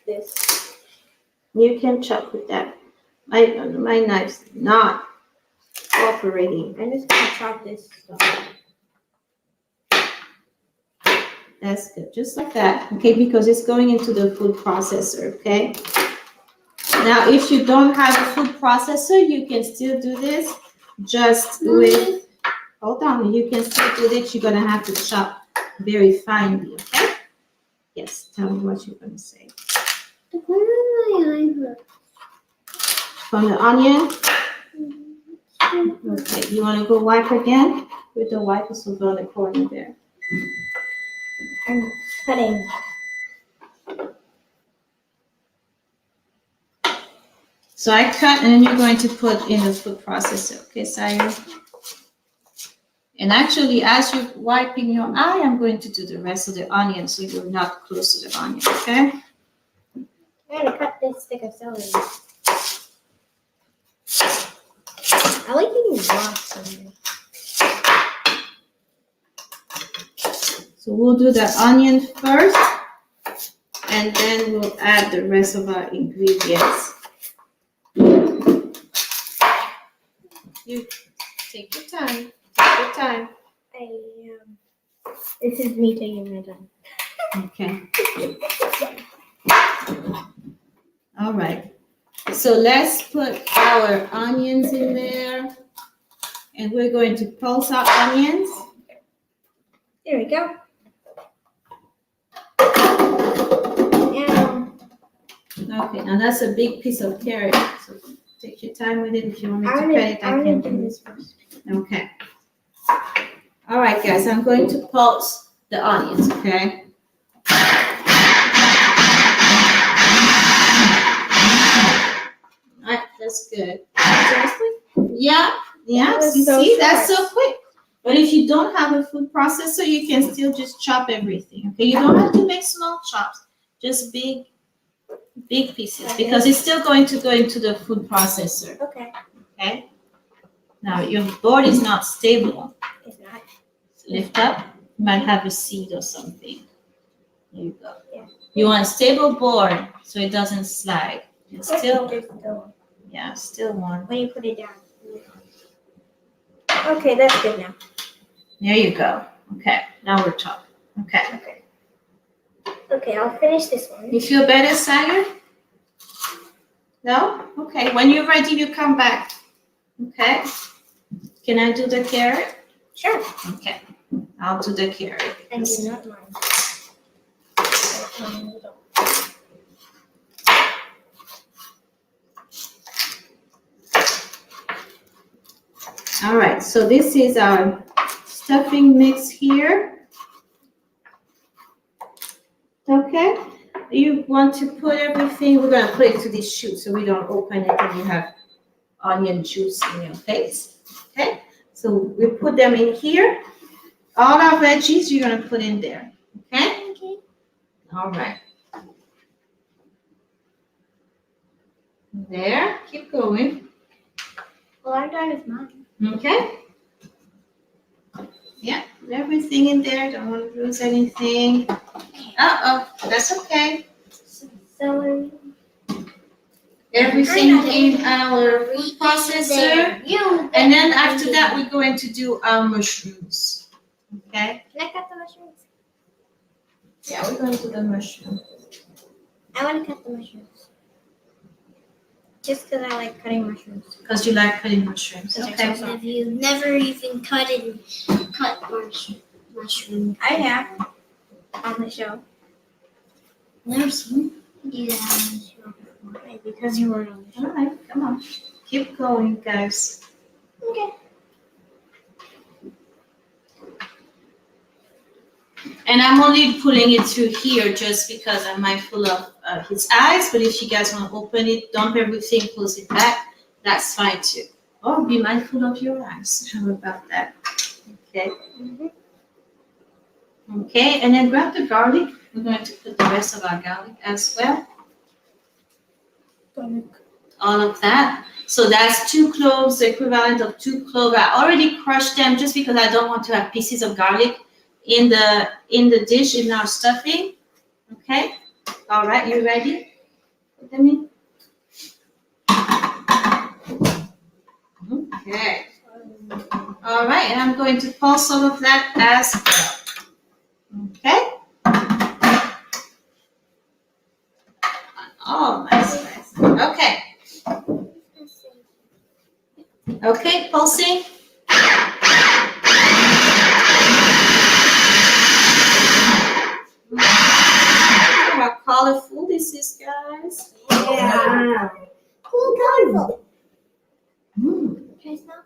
this? You can chop with that. My knife's not cooperating. I'm just gonna chop this stuff. That's good, just like that, okay, because it's going into the food processor, okay? Now, if you don't have a food processor, you can still do this just with, hold on, you can still do this. You're gonna have to chop very finely, okay? Yes, tell me what you're gonna say. From the onion? Okay, you wanna go wipe again? With the wipe, it's over on the corner there. I'm cutting. So I cut, and then you're going to put in the food processor, okay, Sayur? And actually, as you're wiping your eye, I'm going to do the rest of the onion, so you're not close to the onion, okay? I'm gonna cut this stick of celery. I like eating raw celery. So we'll do the onion first, and then we'll add the rest of our ingredients. You take your time. Take your time. This is me taking my time. Okay. All right. So let's put our onions in there, and we're going to pulse our onions. There we go. Okay, now that's a big piece of carrot. So take your time with it. If you want me to cut it, I I'm can gonna do do this first. Okay. All right, guys, I'm going to pulse the onions, okay? All right, that's good. Seriously? Yeah, That was you so see, that's short. so quick. But if you don't have a food processor, you can still just chop everything, okay? You don't have to make small chops, just big pieces, because it's still going to go into the food processor, Okay. okay? Now, your board is not stable. It's not. Lift up, you might have a seed or something. There you go. Yeah. You want a stable board so it doesn't slide. It's still, yeah, still one. When you put it down. Okay, that's good now. There you go. Okay, now we're talking. Okay. Okay. Okay, I'll finish this one. You feel better, Sagar? No? Okay, when you're ready, you come back. Okay? Can I do the carrot? Sure. Okay, I'll do the carrot. And do not mind. All right, so this is our stuffing mix here. Okay, you want to put everything, we're gonna put it to this chute so we don't open it and you have onion juice in your face. Okay, so we put them in here. All our veggies you're gonna put in there. Okay? Okay. All right. There, keep going. Well, I'm done with mine. Okay? Yeah, put everything in there. Don't want to lose anything. Uh-oh, that's okay. Celery. Everything in our food processor. And then after that, we're going to do our mushrooms. Okay? Can I cut the mushrooms? Yeah, we're going to do the mushroom. I want to cut the mushrooms. Just because I like cutting mushrooms. Because you like cutting mushrooms. Okay. Okay. Have you never even cut mushroom? I have. On the show. Never seen? Yeah. Maybe because you weren't on the show. All right, come on. Keep going, guys. Okay. And I'm only pulling it through here just because I'm mindful of his eyes. But if you guys want to open it, dump everything, close it back, that's fine too. Or be mindful of your eyes. How about that? Okay. Okay, and then grab the garlic. We're going to put the rest of our garlic as well. All of that. So that's 2 cloves, the equivalent of 2 cloves. I already crushed them just because I don't want to have pieces of garlic in the dish in our stuffing. Okay. All right, you ready? Put them in. Okay. All right, and I'm going to pulse some of that as well. Okay. Oh, nice. Okay. Okay, pulsing. How colorful this is, guys. Yeah. Cool, colorful. Can I smell?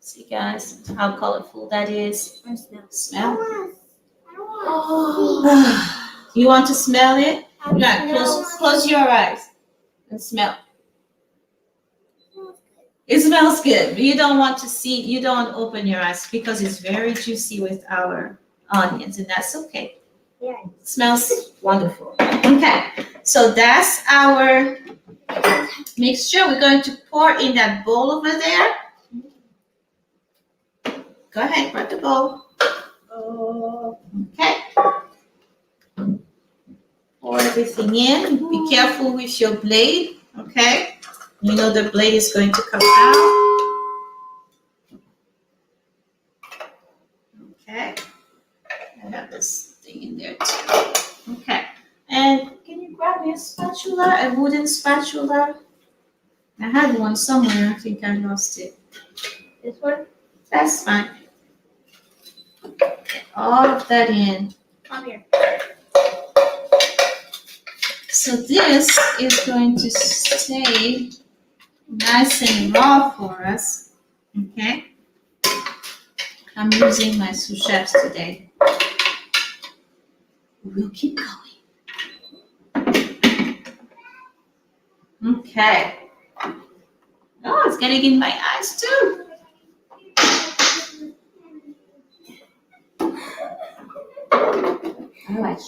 See, guys, how colorful that is. I smell. Smell. Oh. You want to smell it? Yeah, close your eyes and smell. It smells good, but you don't want to see, you don't open your eyes because it's very juicy with our onions, and that's okay. Yeah. It smells wonderful. Okay, so that's our mixture. We're going to pour in that bowl over there. Go ahead, pour the bowl. Okay. Pour everything in. Be careful with your blade, okay? You know the blade is going to come out. Okay. I have this thing in there too. Okay. And can you grab me a spatula, a wooden spatula? I had one somewhere. I think I lost it. This one? That's fine. Get all of that in. Come here. So this is going to stay nice and raw for us, okay? I'm using my sous chefs today. We'll keep going. Okay. Oh, it's getting in my eyes too. All right.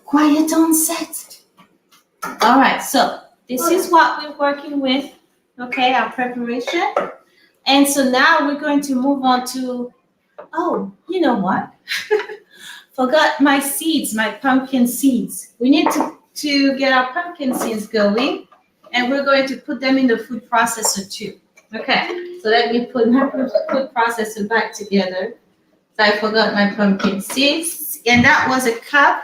Quiet on set. All right, so this is what we're working with, okay, our preparation. And so now we're going to move on to, oh, you know what? Forgot my seeds, my pumpkin seeds. We need to get our pumpkin seeds going, and we're going to put them in the food processor too. Okay, so let me put my food processor back together. So I forgot my pumpkin seeds, and that was a cup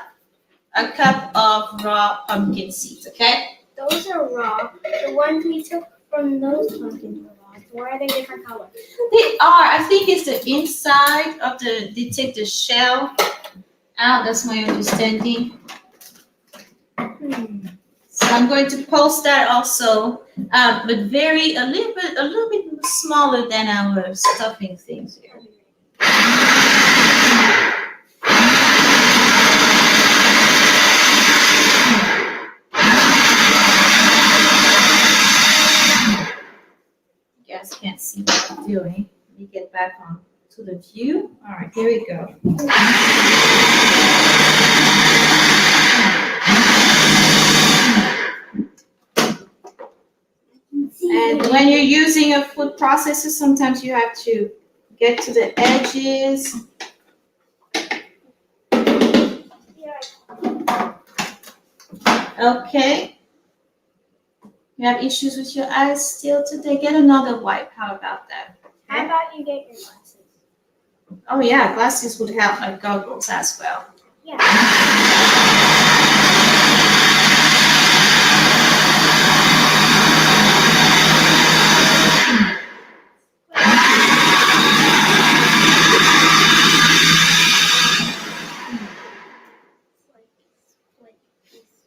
of raw pumpkin seeds, okay? Those are raw. The ones we took from those pumpkins were raw. Why are they different colors? They are. I think it's the inside of they take the shell out. That's my understanding. So I'm going to post that also, but a little bit smaller than our stuffing things here. You guys can't see what I'm doing. Let me get back on to the view. All right, here we go. And when you're using a food processor, sometimes you have to get to the edges. Okay. You have issues with your eyes still today? Get another wipe. How about that? How about you get your glasses? Oh yeah, glasses would help, like goggles as well. Yeah.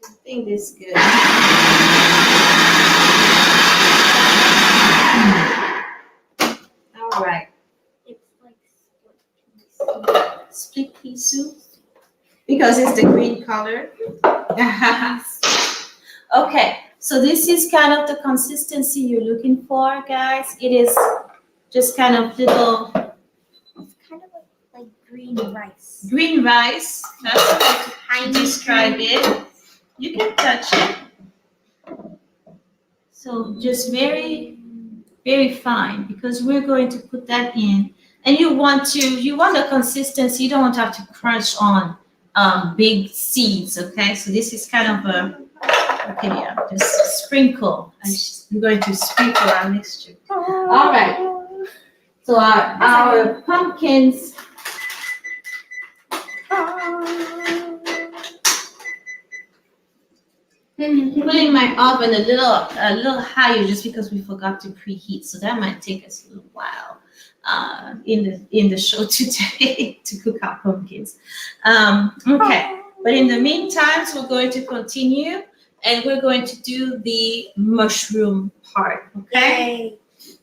I think this is good. All right. It's like Split pea soup because it's the green color. Okay, so this is kind of the consistency you're looking for, guys. It is just kind of little It's kind of like green rice. green rice. That's the way to describe it. You can touch it. So just very, very fine, because we're going to put that in. And you want the consistency. You don't want to have to crunch on big seeds, okay? So this is kind of okay, yeah, just sprinkle. I'm going to sprinkle our mixture. All right. So our pumpkins. Putting my oven a little higher just because we forgot to preheat, so that might take us a little while in the show today to cook our pumpkins. Okay, but in the meantime, we're going to continue and we're going to do the mushroom part. Okay. Yay.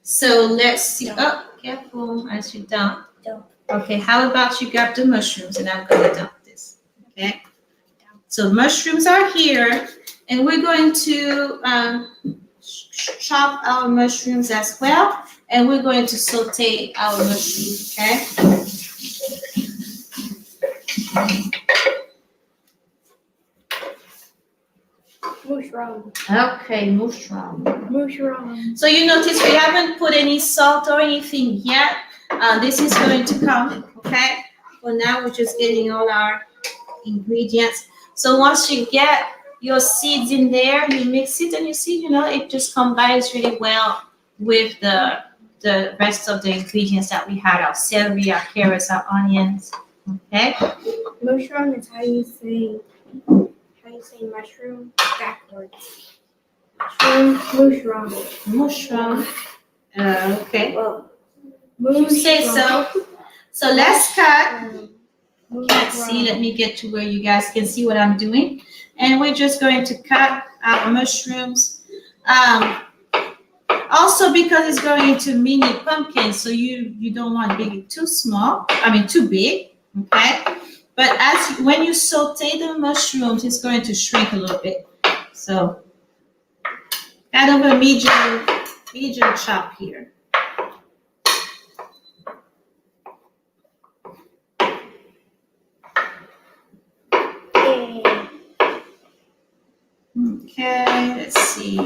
So let's see. Oh, careful as you dump. Dump. Okay. How about you grab the mushrooms and I'm going to dump this. Okay. So mushrooms are here, and we're going to chop our mushrooms as well, and we're going to saute our mushrooms, okay? Mushroom. Okay, mushroom. Mushroom. So you notice we haven't put any salt or anything yet. This is going to come, okay? For now, we're just getting all our ingredients. So once you get your seeds in there, you mix it and you see, it just combines really well with the rest of the ingredients that we had, our celery, our carrots, our onions, okay? Mushroom is how you say mushroom backwards. Mushroom. Mushroom. Okay. Well, You say so. So let's cut. Can't Mushroom. see. Let me get to where you guys can see what I'm doing. And we're just going to cut our mushrooms. Also because it's going into mini pumpkin, so you don't want to make it too small. I mean too big. Okay. But when you saute the mushrooms, it's going to shrink a little bit. So kind of a medium chop here. Okay, let's see.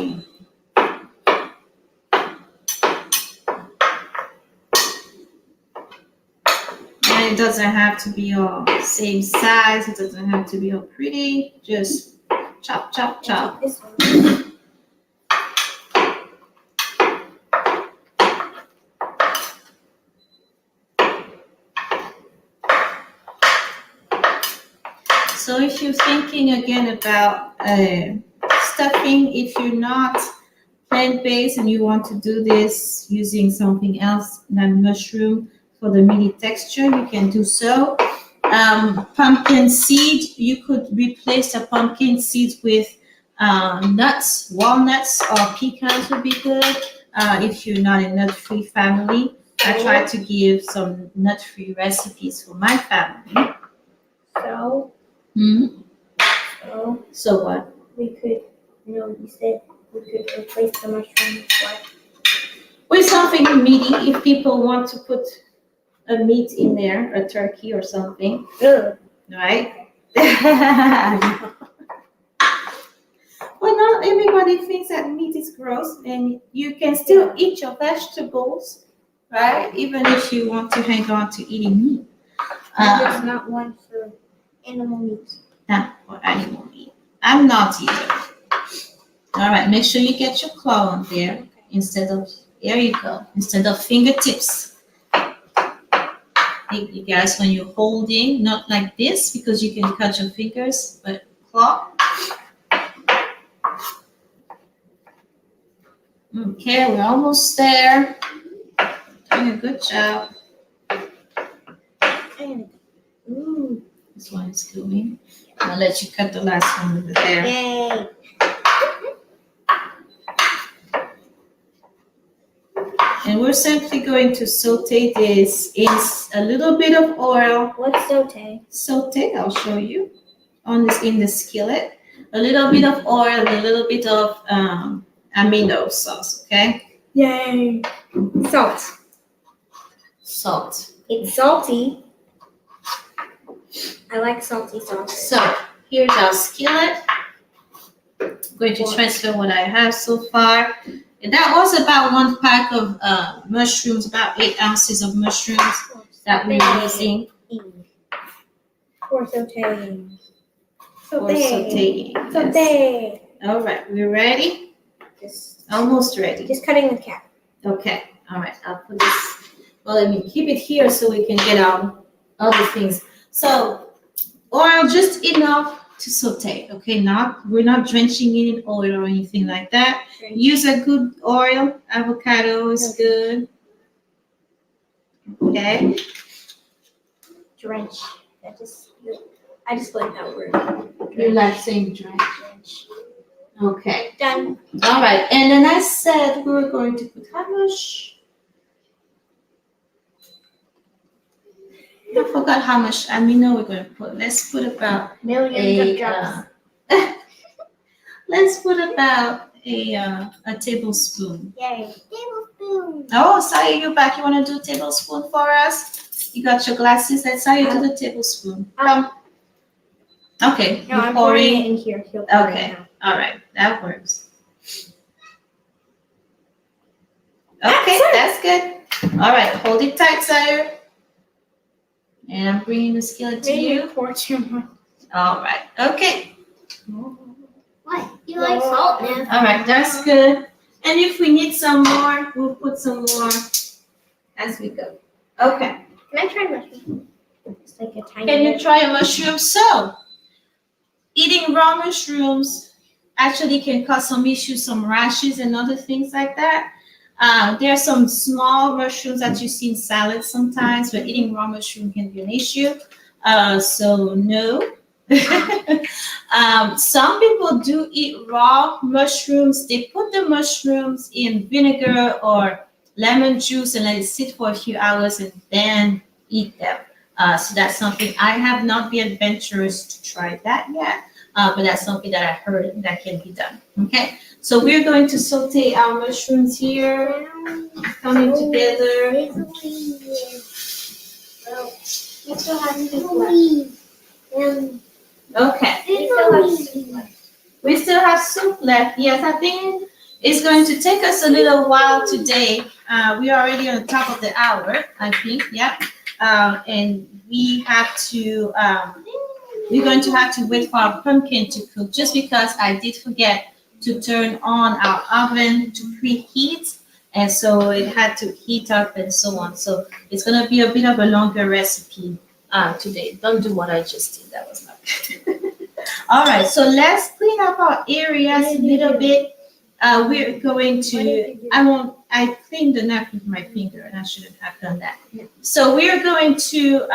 And it doesn't have to be all same size. It doesn't have to be all pretty. Just chop, chop, chop. This one. So if you're thinking again about stuffing, if you're not plant-based and you want to do this using something else than mushroom for the meaty texture, you can do so. Pumpkin seed, you could replace the pumpkin seeds with nuts, walnuts, or pecans would be good if you're not a nut-free family. I try to give some nut-free recipes for my family. So, Mm-hmm. so So what? we could, you said we could replace the mushroom with what? With something meaty, if people want to put a meat in there, a turkey or something, Ugh. right? Well, not everybody thinks that meat is gross, and you can still eat your vegetables, right? Even if you want to hang on to eating meat. There's not one for animal meat. Not for animal meat. I'm not either. All right, make sure you get your claw on there instead of, there you go, instead of fingertips. You guys, when you're holding, not like this because you can cut your fingers, but claw. Okay, we're almost there. Doing a good job. Ooh. This one is going. I'll let you cut the last one over there. Yay. And we're simply going to saute this in a little bit of oil. What's saute? Saute, I'll show you. In the skillet. A little bit of oil and a little bit of amino sauce, okay? Yay. Salt. Salt. It's salty. I like salty sauce. So here's our skillet. I'm going to transfer what I have so far. And that was about 1 pack of mushrooms, about 8 ounces of mushrooms that we're using For sauteing. for sauteing. Yes. Saute. All right, we're ready? Just Almost ready. cutting the cap. Okay, all right, I'll put this, well, let me keep it here so we can get our other things. So, oil just enough to saute, okay? We're not drenching it in oil or anything like that. Use a good oil. Avocado is good. Okay. Drench. I just like that word. You like saying drench. Okay. Done. All right. And then I said we were going to put how much? I forgot how much amino we're going to put. Let's put about Millions of drops. let's put about a tablespoon. Yay. Tablespoon. Oh, Saya, you're back. You want to do a tablespoon for us? You got your glasses. Let's Saya do the tablespoon. Come. Okay. No, you're I'm pouring it in here. He'll pour Okay. it now. All right. That works. Okay, that's good. All right. Hold it tight, Saya. And I'm bringing the skillet to Maybe you. pour too much. All right. Okay. What? You like salt, man? All right. That's good. And if we need some more, we'll put some more as we go. Okay. Can I try mushroom? It's like a tiny Can you bit. try a mushroom? So, eating raw mushrooms actually can cause some issues, some rashes and other things like that. There are some small mushrooms that you see in salads sometimes, but eating raw mushroom can be an issue. So no, Some people do eat raw mushrooms. They put the mushrooms in vinegar or lemon juice and let it sit for a few hours and then eat them. So that's something I have not been adventurous to try that yet, but that's something that I heard that can be done. Okay, so we're going to saute our mushrooms here, coming together. We still have soup left. Okay. We still have soup left. We still have soup left. Yes, I think it's going to take us a little while today. We are already on top of the hour, I think. Yep. And we have to, we're going to have to wait for our pumpkin to cook just because I did forget to turn on our oven to preheat. And so it had to heat up and so on. So it's going to be a bit of a longer recipe today. Don't do what I just did. That was not good. All right, so let's clean up our areas a little bit. We're going to, I cleaned the knife with my finger and I shouldn't have done that. So we're going to,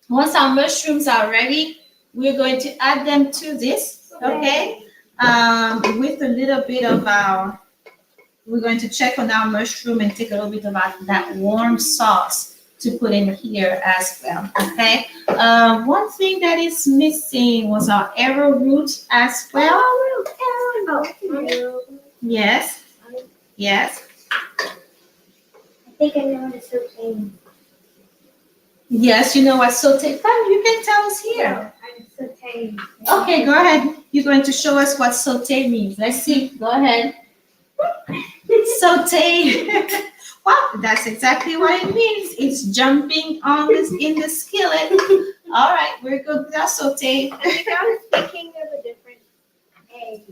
once our mushrooms are ready, we're going to add them to this, okay? With a little bit of our, we're going to check on our mushroom and take a little bit of that warm sauce to put in here as well, okay? One thing that is missing was our arrowroot as well. Yes, yes. I think I know what a saute. Yes, you know what saute? Come, you can tell us here. I'm sauteing. Okay, go ahead. You're going to show us what saute means. Let's see. Go ahead. Saute. Well, that's exactly what it means. It's jumping on this in the skillet. All right, we're good with our saute. I think I was thinking of a different egg.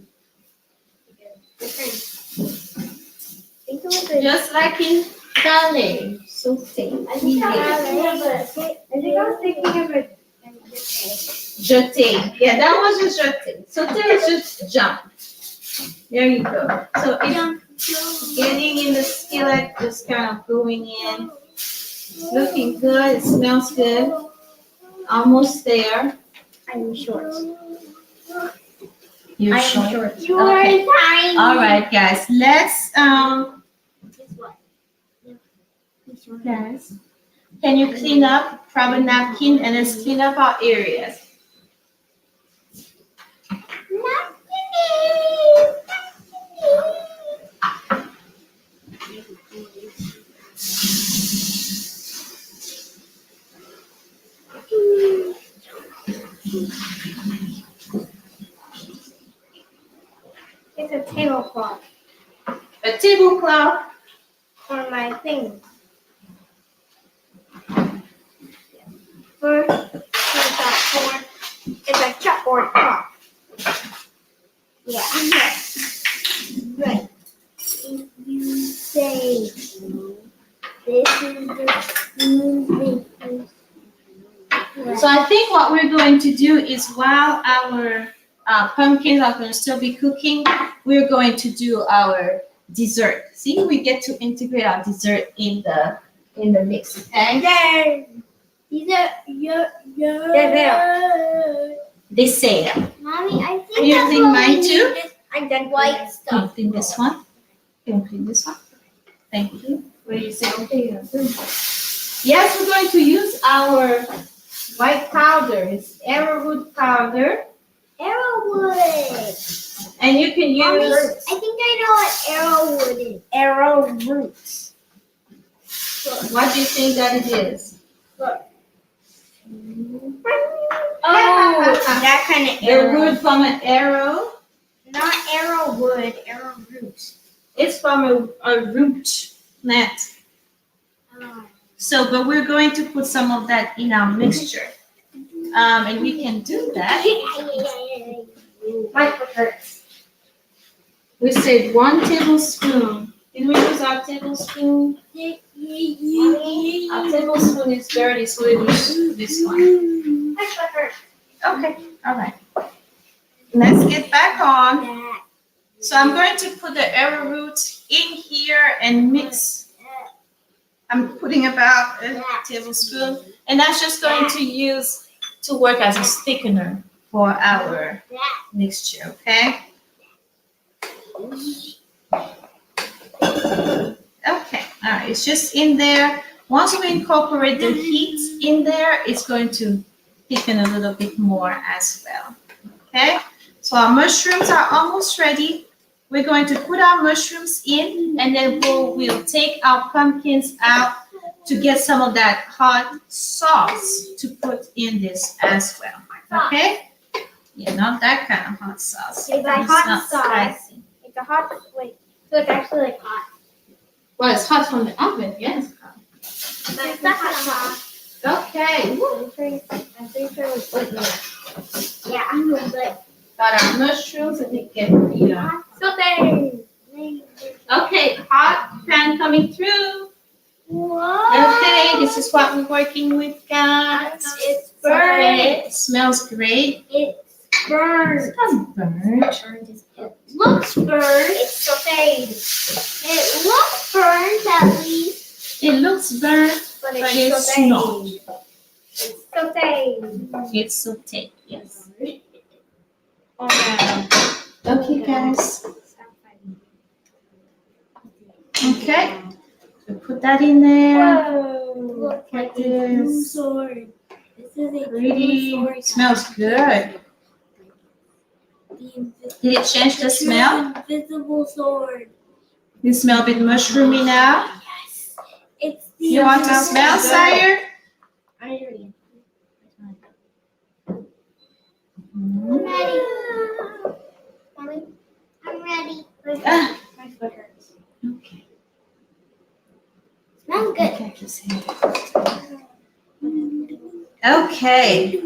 Think it was a Just like in Calais, saute. I think I was thinking of a Jeté. Yeah, that was just jeté. Saute is just jump. There you go. So it's getting in the skillet, just kind of going in. Looking good. It smells good. Almost there. I'm short. You're I short. am short. Okay. tiny. All right, guys. Let's guys. Can you clean up? Grab a napkin and let's clean up our areas. It's a tablecloth A tablecloth. for my thing. First, it's a chalkboard cloth. Yeah. Right. If you say this is the spoon, So I think what we're going to do is while our pumpkins are going to still be cooking, we're going to do our dessert. See, we get to integrate our dessert in the mix. Okay. Yay! these are your. They're Dessert. Mommy, I think You that's think what mine we need, too? this I'm done. white Can you stuff. clean this one? Can you clean this one? Thank you. What do you say? Okay. Yes, we're going to use our white powder. It's arrowroot powder. Arrowwood. And you can Mommy, use I think I know what arrowwood is. Arrowroot. what do you think that it is? Oh, that kind of The arrow. wood from an arrow. Not arrowwood, arrowroot. It's from a root plant. So, but we're going to put some of that in our mixture. And we can do that. My foot hurts. We said 1 tablespoon. Did we use our tablespoon? Our tablespoon is dirty, so we use this one. My foot hurts. Okay, all right. Let's get back on. So I'm going to put the arrowroot in here and mix. I'm putting about a tablespoon, and that's just going to use to work as a thickener for our mixture, okay? Okay, all right, it's just in there. Once we incorporate the heat in there, it's going to thicken a little bit more as well, okay? So our mushrooms are almost ready. We're going to put our mushrooms in, and then we'll take our pumpkins out to get some of that hot sauce to put in this as well, okay? Yeah, not that kind of hot sauce. It's a It's hot not sauce. spicy. It's a hot, like, so it's actually like hot. Well, it's hot from the oven, yes. But it's not hot. Okay, I'm pretty sure it was put in there. Yeah, I'm gonna put got our mushrooms and we get the sauté. okay, hot pan coming through. Whoa. Okay, this is what we're working with, guys. It's burned. It smells great. It's burned. It's not burnt. It looks burned. It's sautéed. It looks burned at least. It looks burnt, But but it's it's sautéed. not. It's sautéed. It's sauté, yes. Oh, Okay, guys. Okay, so put that in there. Whoa. Look Like like a true this. sword. This is a Pretty. true sword. Smells good. Did it change the smell? Invisible sword. You smell a bit mushroomy now? Yes. It's the You want to invisible smell, sword. sire? I'm ready. I'm ready. Mommy, I'm ready. Ah, My foot hurts. okay. Smells good. Okay, just here. Okay.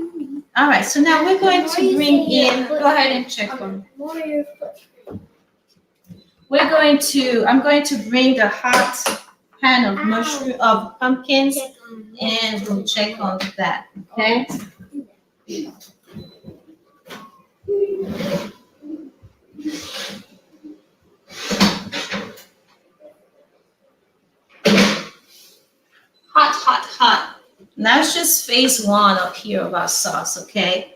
All right, so now we're going to bring in, go ahead and check on. More your foot. I'm going to bring the hot pan of mushroom, of pumpkins, Check on. and we'll check on that, okay? Hot, hot, hot. That's just phase one up here of our sauce, okay?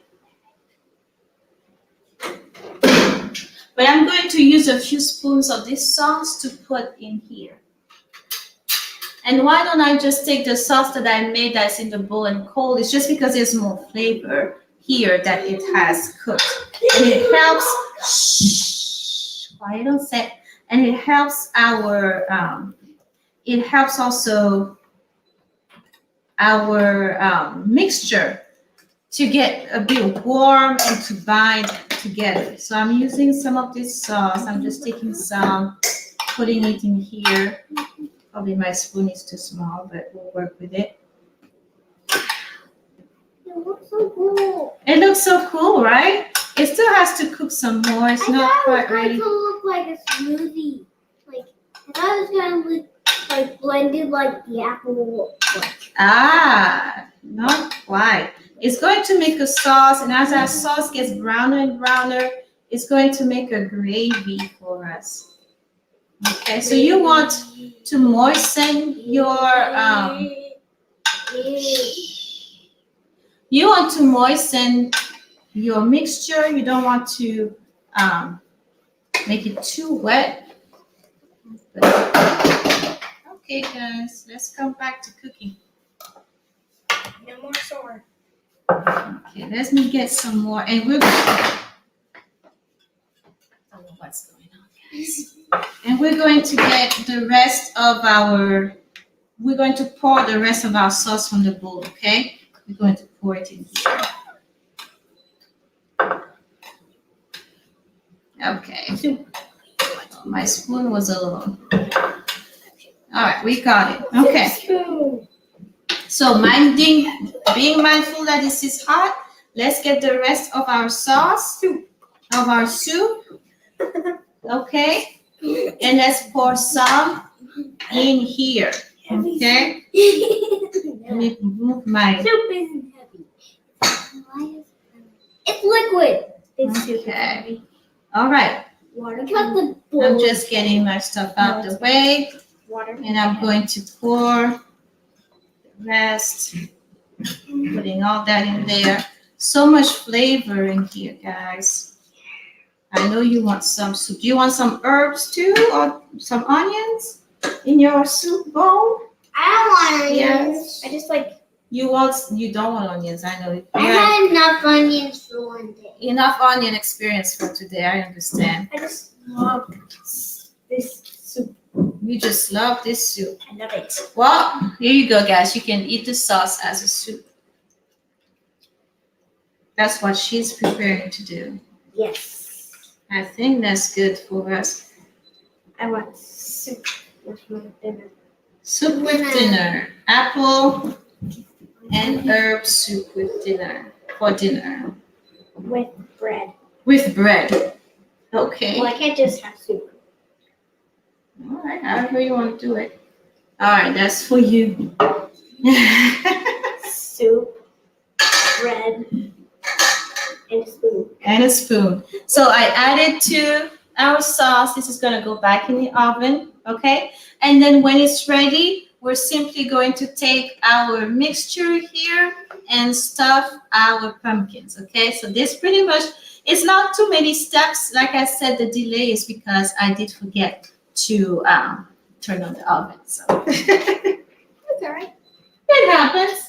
But I'm going to use a few spoons of this sauce to put in here. And why don't I just take the sauce that I made that's in the bowl and cold? It's just because there's more flavor here that it has cooked. And it helps, shh, quiet on set. And it helps also our mixture to get a bit warm and to bind together. So I'm using some of this sauce. I'm just taking some, putting it in here. Probably my spoon is too small, but we'll work with it. It looks so cool. It looks so cool, right? It still has to cook some more. It's I not thought quite it was ready. going to look like a smoothie. Like, I thought it was going to look like blended like the apple. Ah, not quite. It's going to make a sauce, and as our sauce gets browner and browner, it's going to make a gravy for us. Okay, so you want to moisten your mixture. You don't want to make it too wet. Okay, guys, let's come back to cooking. No more sword. Okay, let me get some more, and we're I don't know what's going on, guys. And we're going to get the rest of our. We're going to pour the rest of our sauce from the bowl. Okay, we're going to pour it in here. Okay. Oh, my spoon was a little. All right, we got it. Okay. So being mindful that this is hot, let's get the rest of our sauce, of our soup. Okay. And let's pour some in here. Okay. Let me move my. Soup isn't heavy. It's liquid. It's super Okay. heavy. All right. Water. Cut the I'm bowl. just getting my stuff out the way, Water. and I'm going to pour the rest Putting all that in there. So much flavor in here, guys. I know you want some soup. Do you want some herbs too, or some onions in your soup bowl? I don't want onions. Yes. I just like. You don't want onions. I know. I had enough onions for one day. Enough onion experience for today. I understand. I just love this soup. You just love this soup. I love it. Well, here you go, guys. You can eat the sauce as a soup. That's what she's preparing to do. Yes. I think that's good for us. I want soup with my dinner. Soup with dinner. Apple and herb soup with dinner. For dinner. With bread. With bread. Okay. Well, I can't just have soup. All right, however you want to do it. All right, that's for you. Soup, bread, and a spoon. And a spoon. So I added to our sauce. This is going to go back in the oven, okay? And then when it's ready, we're simply going to take our mixture here and stuff our pumpkins, okay? So this pretty much, it's not too many steps. Like I said, the delay is because I did forget to turn on the oven. So That's all right. it happens.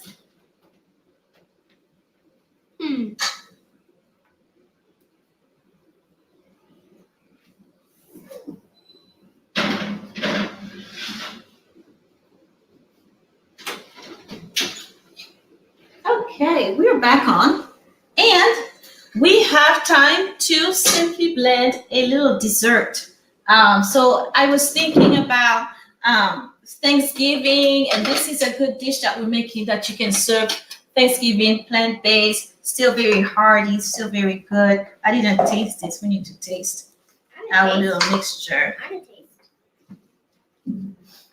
Okay, we're back on, and we have time to simply blend a little dessert. So I was thinking about Thanksgiving, and this is a good dish that we're making that you can serve Thanksgiving, plant-based, still very hearty, still very good. I didn't taste this. We need to taste our little mixture. I didn't taste.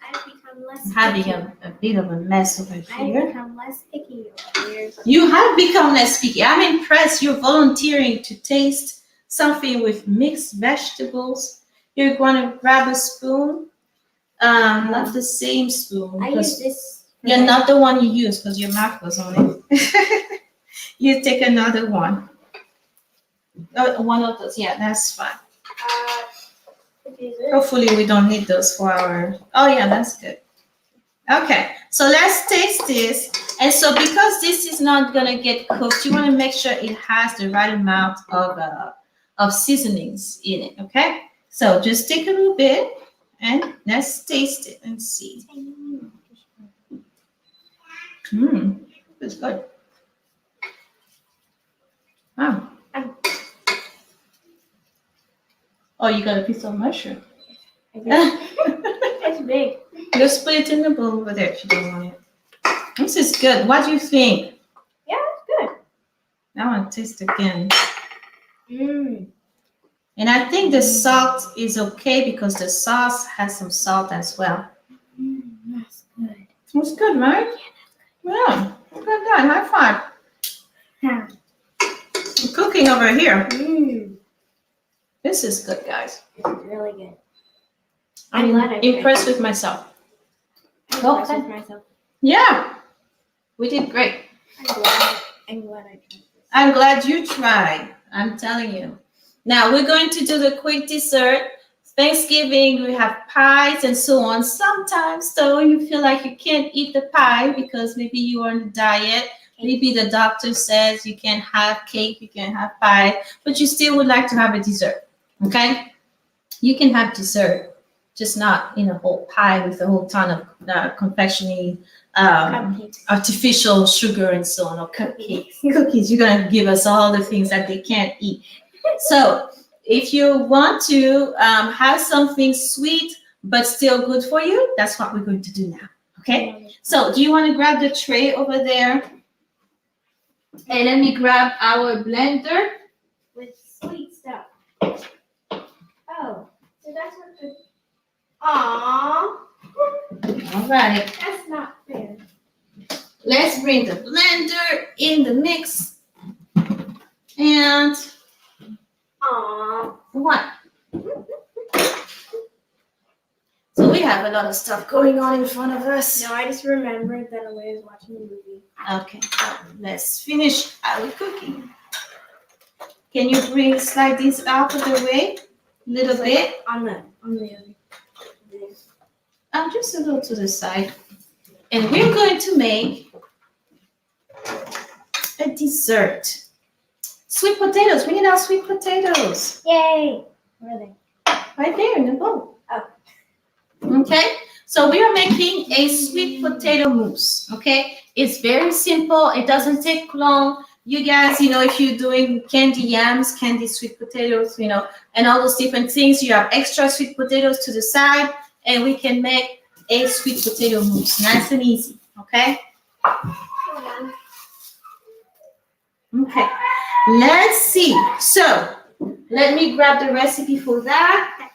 I've become less Having picky. a bit of a mess over I've here. become less picky over here. You have become less picky. I'm impressed. You're volunteering to taste something with mixed vegetables. You're going to grab a spoon. Not the same spoon. I use this. You're not the one you use because your mouth was on it. You take another one. One of those. Yeah, that's fine. Hopefully we don't need those for our. Oh yeah, that's good. Okay, so let's taste this. And so because this is not gonna get cooked, you want to make sure it has the right amount of seasonings in it. Okay, so just take a little bit and let's taste it and see. It's good. Wow. Oh, you got a piece of mushroom. It's big. Just put it in the bowl over there if you don't want it. This is good. What do you think? Yeah, it's good. I want to taste again. Mmm. And I think the salt is okay because the sauce has some salt as well. That's good. It's good, right? Yeah. Good done. High five. Yeah. I'm cooking over here. Mmm. This is good, guys. It's really good. I'm glad I impressed with myself. I'm Go impressed ahead. with myself. Yeah. We did great. I'm glad I tried this. I'm glad you tried. I'm telling you. Now we're going to do the quick dessert. Thanksgiving, we have pies and so on. Sometimes, though, you feel like you can't eat the pie because maybe you are on a diet. Maybe the doctor says you can't have cake, you can't have pie, but you still would like to have a dessert. Okay? You can have dessert, just not in a whole pie with a whole ton of confectionery, Cupcakes. artificial sugar and so on, or cupcakes. Cookies, you're going to give us all the things that they can't eat. So if you want to have something sweet but still good for you, that's what we're going to do now. Okay? So do you want to grab the tray over there? And let me grab our blender. With sweet stuff. Oh, so that's what the. Aww. All right. That's not fair. Let's bring the blender in the mix. And Aww. what? So we have a lot of stuff going on in front of us. No, I just remembered that Aleia was watching a movie. Okay, so let's finish our cooking. Can you slide this out of the way a little bit? On the other. Just a little to the side. And we're going to make a dessert. Sweet potatoes. We need our sweet potatoes. Yay! Where are they? Right there in the bowl. Oh. Okay. So we are making a sweet potato mousse. Okay. It's very simple. It doesn't take long. You guys, if you're doing candy yams, candy sweet potatoes, and all those different things, you have extra sweet potatoes to the side, and we can make a sweet potato mousse. Nice and easy. Okay. Okay. Let's see. So let me grab the recipe for that.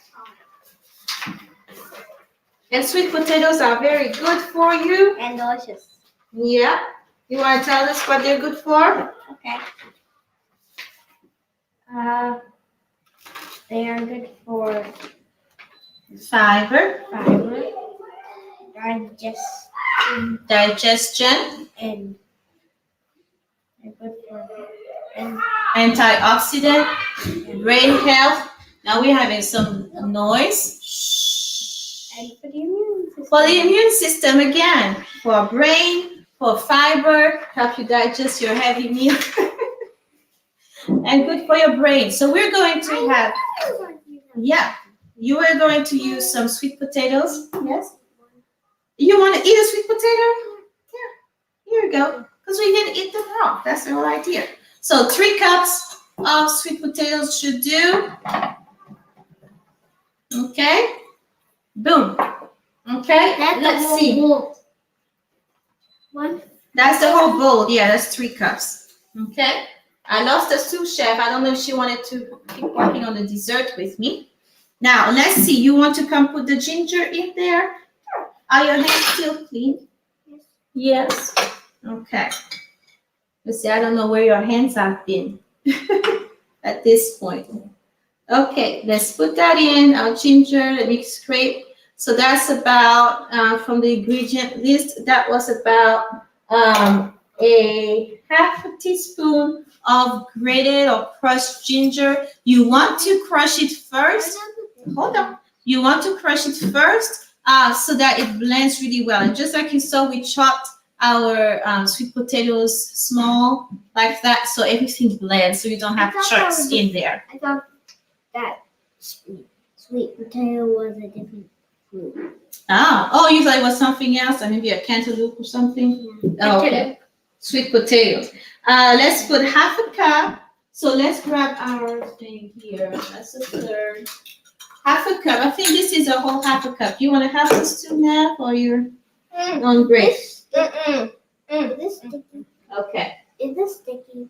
And sweet potatoes are very good for you. And delicious. Yeah. You want to tell us what they're good for? Okay. They are good for Fiber, digestion, and they're good for antioxidant, brain health. Now we're having some noise. and for the immune system. For the immune system again, for brain, for fiber, help you digest your heavy meal, and good for your brain. So we're going to have, you are going to use some sweet potatoes. Yes. You want to eat a sweet potato? Yeah. Here you go. Because we didn't eat them raw. That's the whole idea. So 3 cups of sweet potatoes should do. Okay. Boom. Okay. Let's see. One. That's the whole bowl. Yeah, that's 3 cups. Okay. I lost the sous chef. I don't know if she wanted to keep working on the dessert with me. Now, let's see. You want to come put the ginger in there? Are your hands still clean? Yes. Okay. Let's see. I don't know where your hands have been at this point. Okay. Let's put that in. Our ginger. Let me scrape. So that's about, from the ingredient list, that was about a half a teaspoon of grated or crushed ginger. You want to crush it first. Hold on. You want to crush it first so that it blends really well. And just like you saw, we chopped our sweet potatoes small like that, so everything blends, so you don't have chunks in there. I thought that sweet potato was a different fruit. Oh, you thought it was something else, or maybe a cantaloupe or something? Yeah. Oh, okay. Sweet potatoes. Let's put half a cup. So let's grab our thing here. That's a third. Half a cup. I think this is a whole half a cup. You want to help us too, Nat, or you're on break? Is this sticky? Okay. Is this sticky?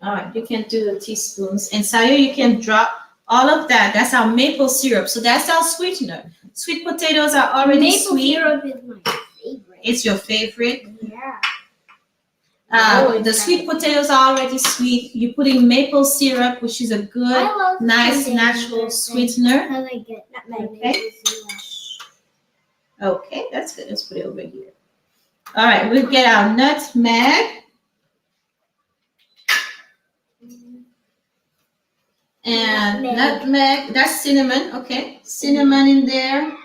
All right. You can do the teaspoons. And Sayo, you can drop all of that. That's our maple syrup. So that's our sweetener. Sweet potatoes are already sweet. Maple syrup is my favorite. It's your favorite. Yeah. The sweet potatoes are already sweet. You're putting maple syrup, which is a good, nice, natural sweetener. Because I get nutmeg. Okay. Okay, that's good. Let's put it over here. All right, we'll get our nutmeg. And nutmeg, that's cinnamon. Okay, cinnamon in there.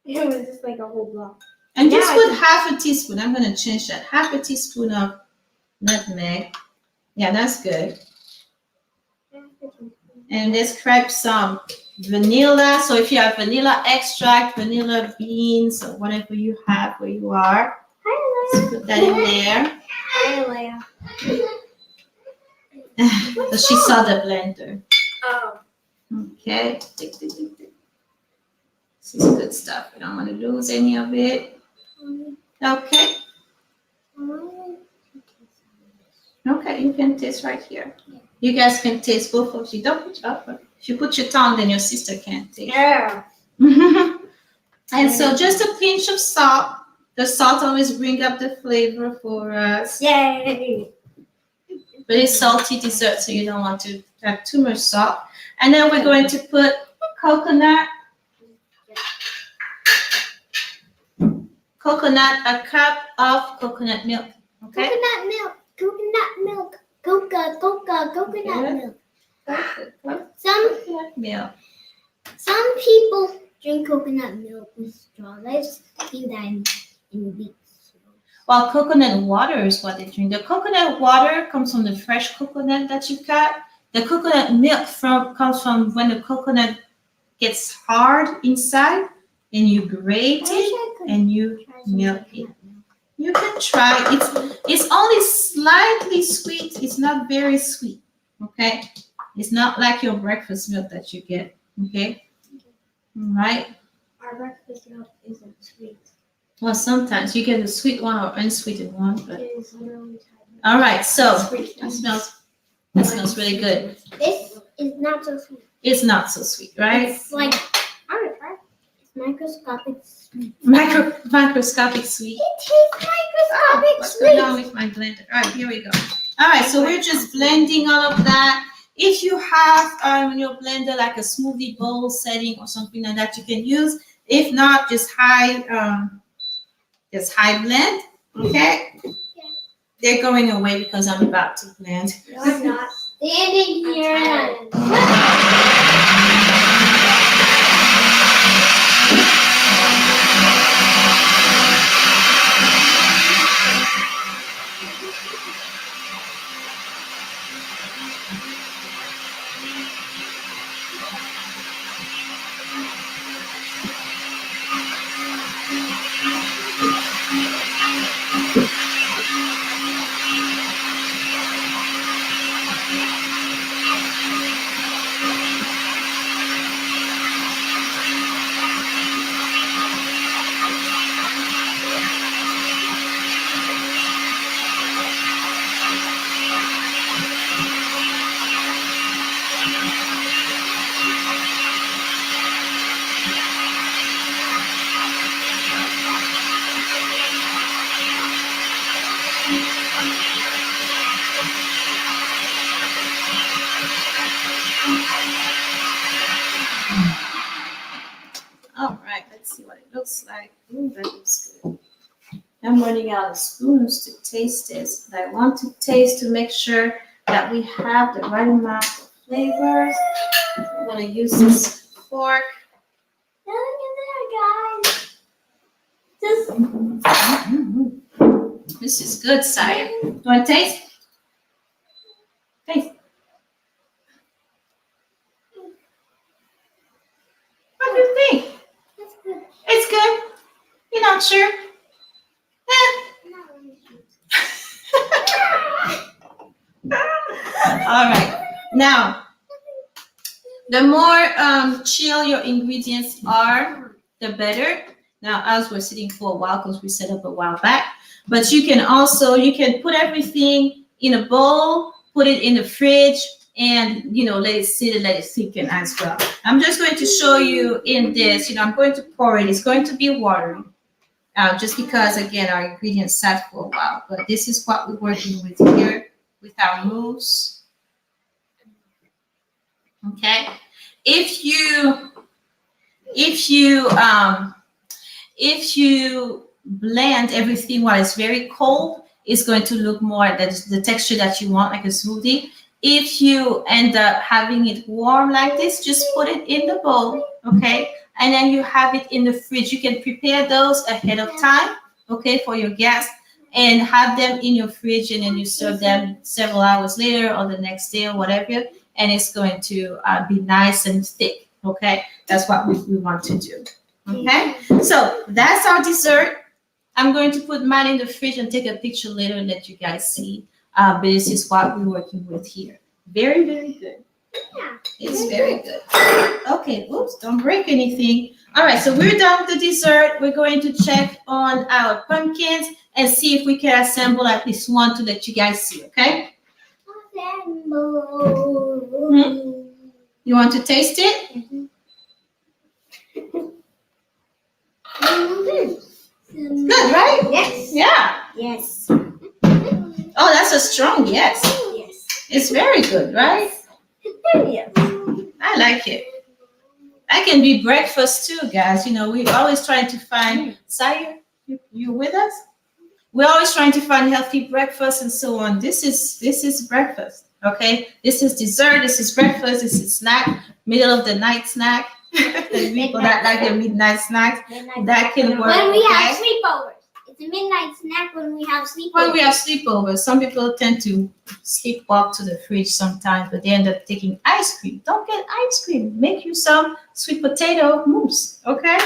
It was just like a whole block. And just put half a teaspoon. I'm going to change that. Half a teaspoon of nutmeg. Yeah, that's good. And let's crack some vanilla. So if you have vanilla extract, vanilla beans, or whatever you have where you are, let's put that in there. Hi, Aleia. So she saw the blender. Oh. Okay. This is good stuff. We don't want to lose any of it. Okay. Okay, you can taste right here. You guys can taste both of you. Don't put up. If you put your tongue, then your sister can't taste. Yeah. And so just a pinch of salt. The salt always brings up the flavor for us. Yay. But it's salty dessert, so you don't want to have too much salt. And then we're going to put coconut a cup of coconut milk. Okay. Coconut milk. Coconut milk. Some Coconut milk. Some people drink coconut milk with straws. I've seen that in weeks. Well, coconut water is what they drink. The coconut water comes from the fresh coconut that you cut. The coconut milk comes from when the coconut gets hard inside and you grate it and you milk it. You can try. It's only slightly sweet. It's not very sweet. Okay? It's not like your breakfast milk that you get. Okay? All right? Our breakfast milk isn't sweet. Well, sometimes you get a sweet one or unsweetened one, but It is literally tiny. all right. So Sweet. that smells really good. This is not so sweet. It's not so sweet, right? It's like, I would try. It's microscopic sweet. Microscopic sweet. It tastes microscopic What's sweet. going on with my blender? All right, here we go. All right, so we're just blending all of that. If you have in your blender like a smoothie bowl setting or something like that, you can use. If not, just high blend. Okay. They're going away because I'm about to blend. No, I'm not. Standing here. All right, let's see what it looks like. Ooh, that looks good. I'm running out of spoons to taste this, but I want to taste to make sure that we have the right amount of flavors. I'm gonna use this fork. Look at there, guys. Just This is good, Sire. You want to taste? Taste. What do you think? that's good. It's good. You're not sure? Not really sweet. All right. Now, the more chill your ingredients are, the better. Now, as we're sitting for a while because we set up a while back, but you can put everything in a bowl, put it in the fridge, and let it sit and let it thicken as well. I'm just going to show you in this. I'm going to pour it. It's going to be watery, just because again our ingredients sat for a while. But this is what we're working with here with our mousse. Okay, if you blend everything while it's very cold, it's going to look more the texture that you want, like a smoothie. If you end up having it warm like this, just put it in the bowl, okay? And then you have it in the fridge. You can prepare those ahead of time, okay, for your guests, and have them in your fridge, and then you serve them several hours later or the next day or whatever, and it's going to be nice and thick, okay? That's what we want to do, okay? So that's our dessert. I'm going to put mine in the fridge and take a picture later and let you guys see. But this is what we're working with here. Very, very good. Yeah. It's very good. Okay, oops, don't break anything. All right, so we're done with the dessert. We're going to check on our pumpkins and see if we can assemble at least one to let you guys see, okay? You want to taste it? Good, right? Yes. Yeah. Yes. Oh, that's a strong yes. Yes. It's very good, right? Yes. I like it. That can be breakfast too, guys. We're always trying to find Sire. You with us? We're always trying to find healthy breakfast and so on. This is breakfast, okay? This is dessert. This is breakfast. This is snack, middle of the night snack. The people that like their midnight snacks, that can work. When we have sleepovers. It's a midnight snack when we have sleepovers. When we have sleepovers, some people tend to sleepwalk to the fridge sometimes, but they end up taking ice cream. Don't get ice cream. Make you some sweet potato mousse, okay?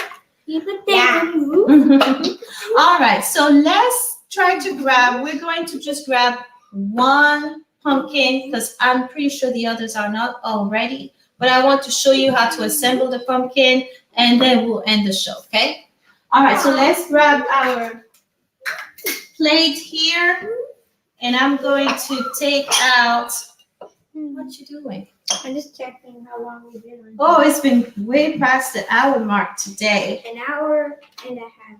Sweet potato mousse. All right, so let's try to grab, we're going to just grab one pumpkin because I'm pretty sure the others are not already, but I want to show you how to assemble the pumpkin and then we'll end the show, okay? All right, so let's grab our plate here and I'm going to take out, what you doing? I'm just checking how long we've been on. Oh, it's been way past the hour mark today. An hour and a half.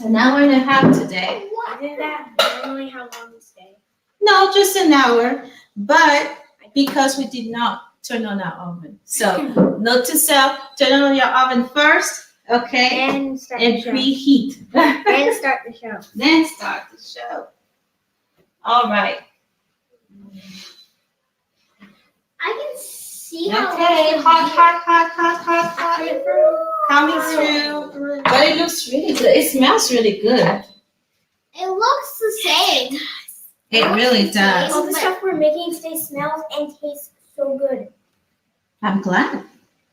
An hour and a half today. Isn't that normally how long we stay? No, just an hour, but because we did not turn on our oven. So note to self, turn on your oven first, okay? And start the And show. preheat. And start the show. Then start the show. All right. I can see how Okay, hot. Coming through. through. But it looks really good. It smells really good. It looks the same. It really does. All the stuff we're making today smells and tastes so good. I'm glad.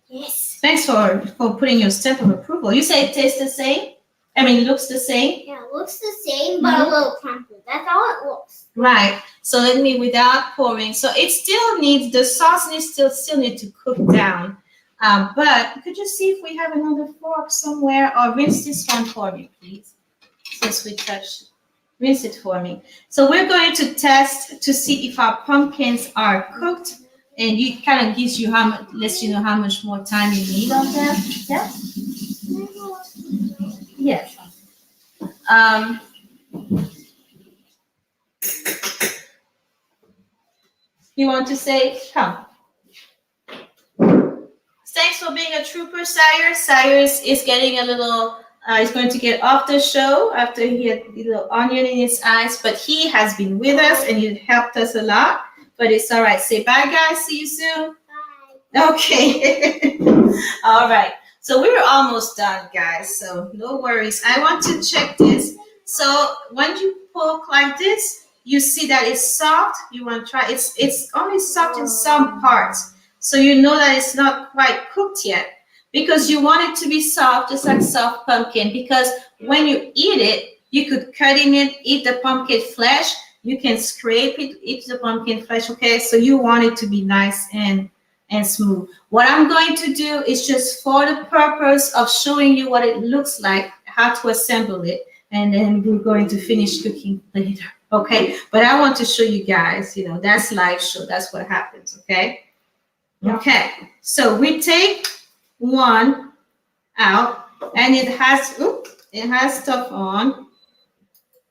Yes. Thanks for putting your stamp of approval. You say it tastes the same? I mean, it looks the same? Yeah, it looks the same, but a little crumpled. That's all it looks. Right. So let me, without pouring. So it still needs, the sauce needs still need to cook down. But could you see if we have another fork somewhere, or rinse this one for me, please? Since we touched, rinse it for me. So we're going to test to see if our pumpkins are cooked, and it kind of gives you how much, lets you know how much more time you need on them. Yes. Yes. You want to say, come. Thanks for being a trooper, Sire. Sire is getting a little, he's going to get off the show after he had a little onion in his eyes, but he has been with us and he helped us a lot, but it's all right. Say bye, guys. See you soon. Bye. Okay. All right. So we're almost done, guys, so no worries. I want to check this. So when you poke like this, you see that it's soft. You want to try, it's only soft in some parts. So you know that it's not quite cooked yet because you want it to be soft, just like soft pumpkin, because when you eat it, you could cut in it, eat the pumpkin flesh. You can scrape it, eat the pumpkin flesh, okay? So you want it to be nice and smooth. What I'm going to do is just for the purpose of showing you what it looks like, how to assemble it, and then we're going to finish cooking later, okay? But I want to show you guys, you know, that's live show, that's what happens, okay? Okay, so we take one out, and it has stuff on.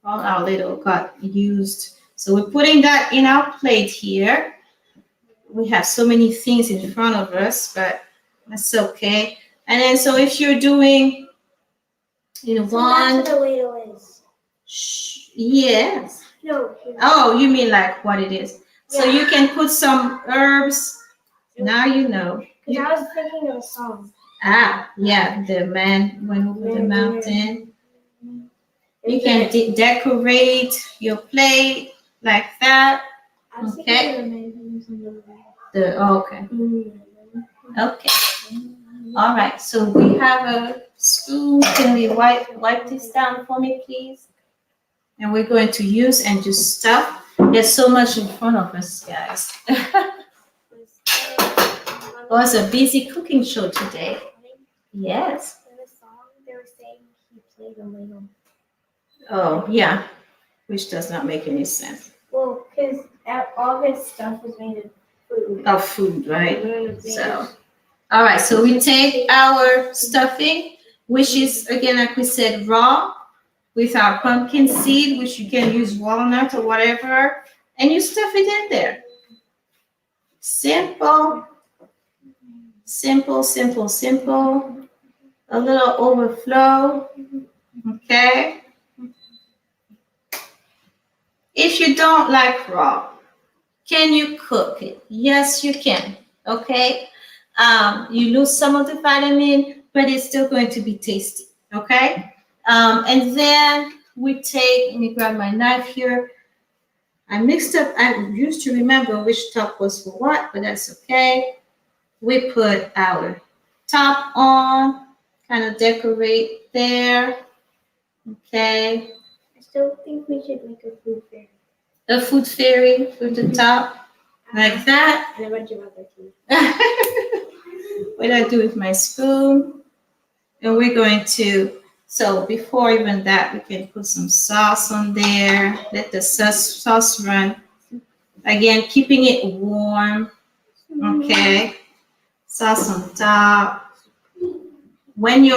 All our little got used. So we're putting that in our plate here. We have so many things in front of us, but that's okay. And then, so if you're doing, you know, one. That's what the ladle is. Yes. No. Oh, you mean like what it is? So you can put some herbs. Now you know. Because I was thinking of a song. Ah, yeah, the man went over the mountain. You can decorate your plate like that. Okay. Okay. Okay. All right. So we have a spoon. Can we wipe this down for me, please? And we're going to use and just stuff. There's so much in front of us, guys. It was a busy cooking show today. Yes. In the song, they were saying he played a ladle. Oh, yeah. Which does not make any sense. Well, because all his stuff was made of food. Of food, right? So, all right. So we take our stuffing, which is, again, like we said, raw, with our pumpkin seed, which you can use walnut or whatever, and you stuff it in there. Simple. Simple, simple, simple. A little overflow. Okay. If you don't like raw, can you cook it? Yes, you can. Okay. You lose some of the vitamin, but it's still going to be tasty. Okay. And then we take, let me grab my knife here. I mixed up, I used to remember which top was for what, but that's okay. We put our top on, kind of decorate there. Okay. I still think we should make a food fair. A food fairy with the top, like that. And a bunch of other things. What I do with my spoon. And we're going to, so before even that, we can put some sauce on there. Let the sauce run. Again, keeping it warm. Okay. Sauce on top. When you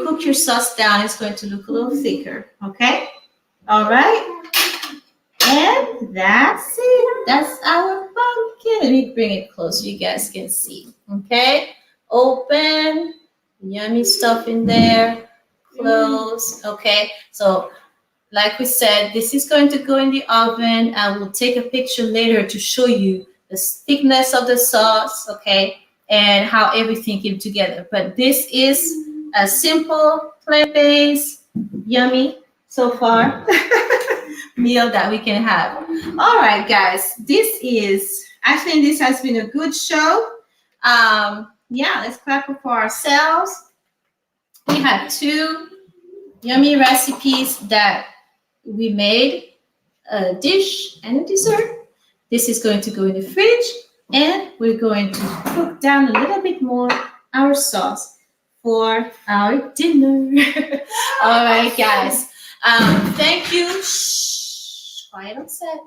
cook your sauce down, it's going to look a little thicker. Okay. All right. And that's it. That's our pumpkin. Let me bring it close so you guys can see. Okay. Open. Yummy stuff in there. Close. Okay. So, like we said, this is going to go in the oven. I will take a picture later to show you the thickness of the sauce. Okay. And how everything came together. But this is a simple, plant-based, yummy so far meal that we can have. All right, guys. I think this has been a good show. Yeah, let's clap for ourselves. We had 2 yummy recipes that we made, a dish and a dessert. This is going to go in the fridge, and we're going to cook down a little bit more our sauce for our dinner. All right, guys. Thank you. Shh, quiet on set.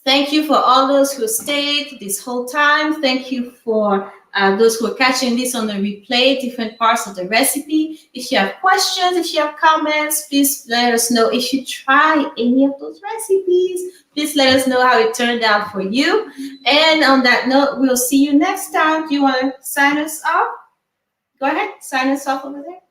Thank you for all those who stayed this whole time. Thank you for those who are catching this on the replay, different parts of the recipe. If you have questions, if you have comments, please let us know. If you try any of those recipes, please let us know how it turned out for you. And on that note, we'll see you next time. Do you want to sign us off? Go ahead, sign us off over there.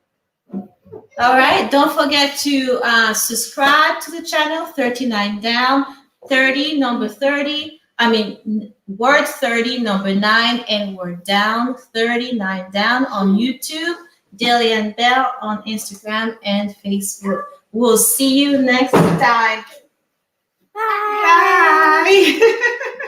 All right, don't forget to subscribe to the channel, 39 down, 30, number 30. I mean, word 30, number 9, and word down, 39 down on YouTube, Deliane Belle on Instagram and Facebook. We'll see you next time. Bye. Bye.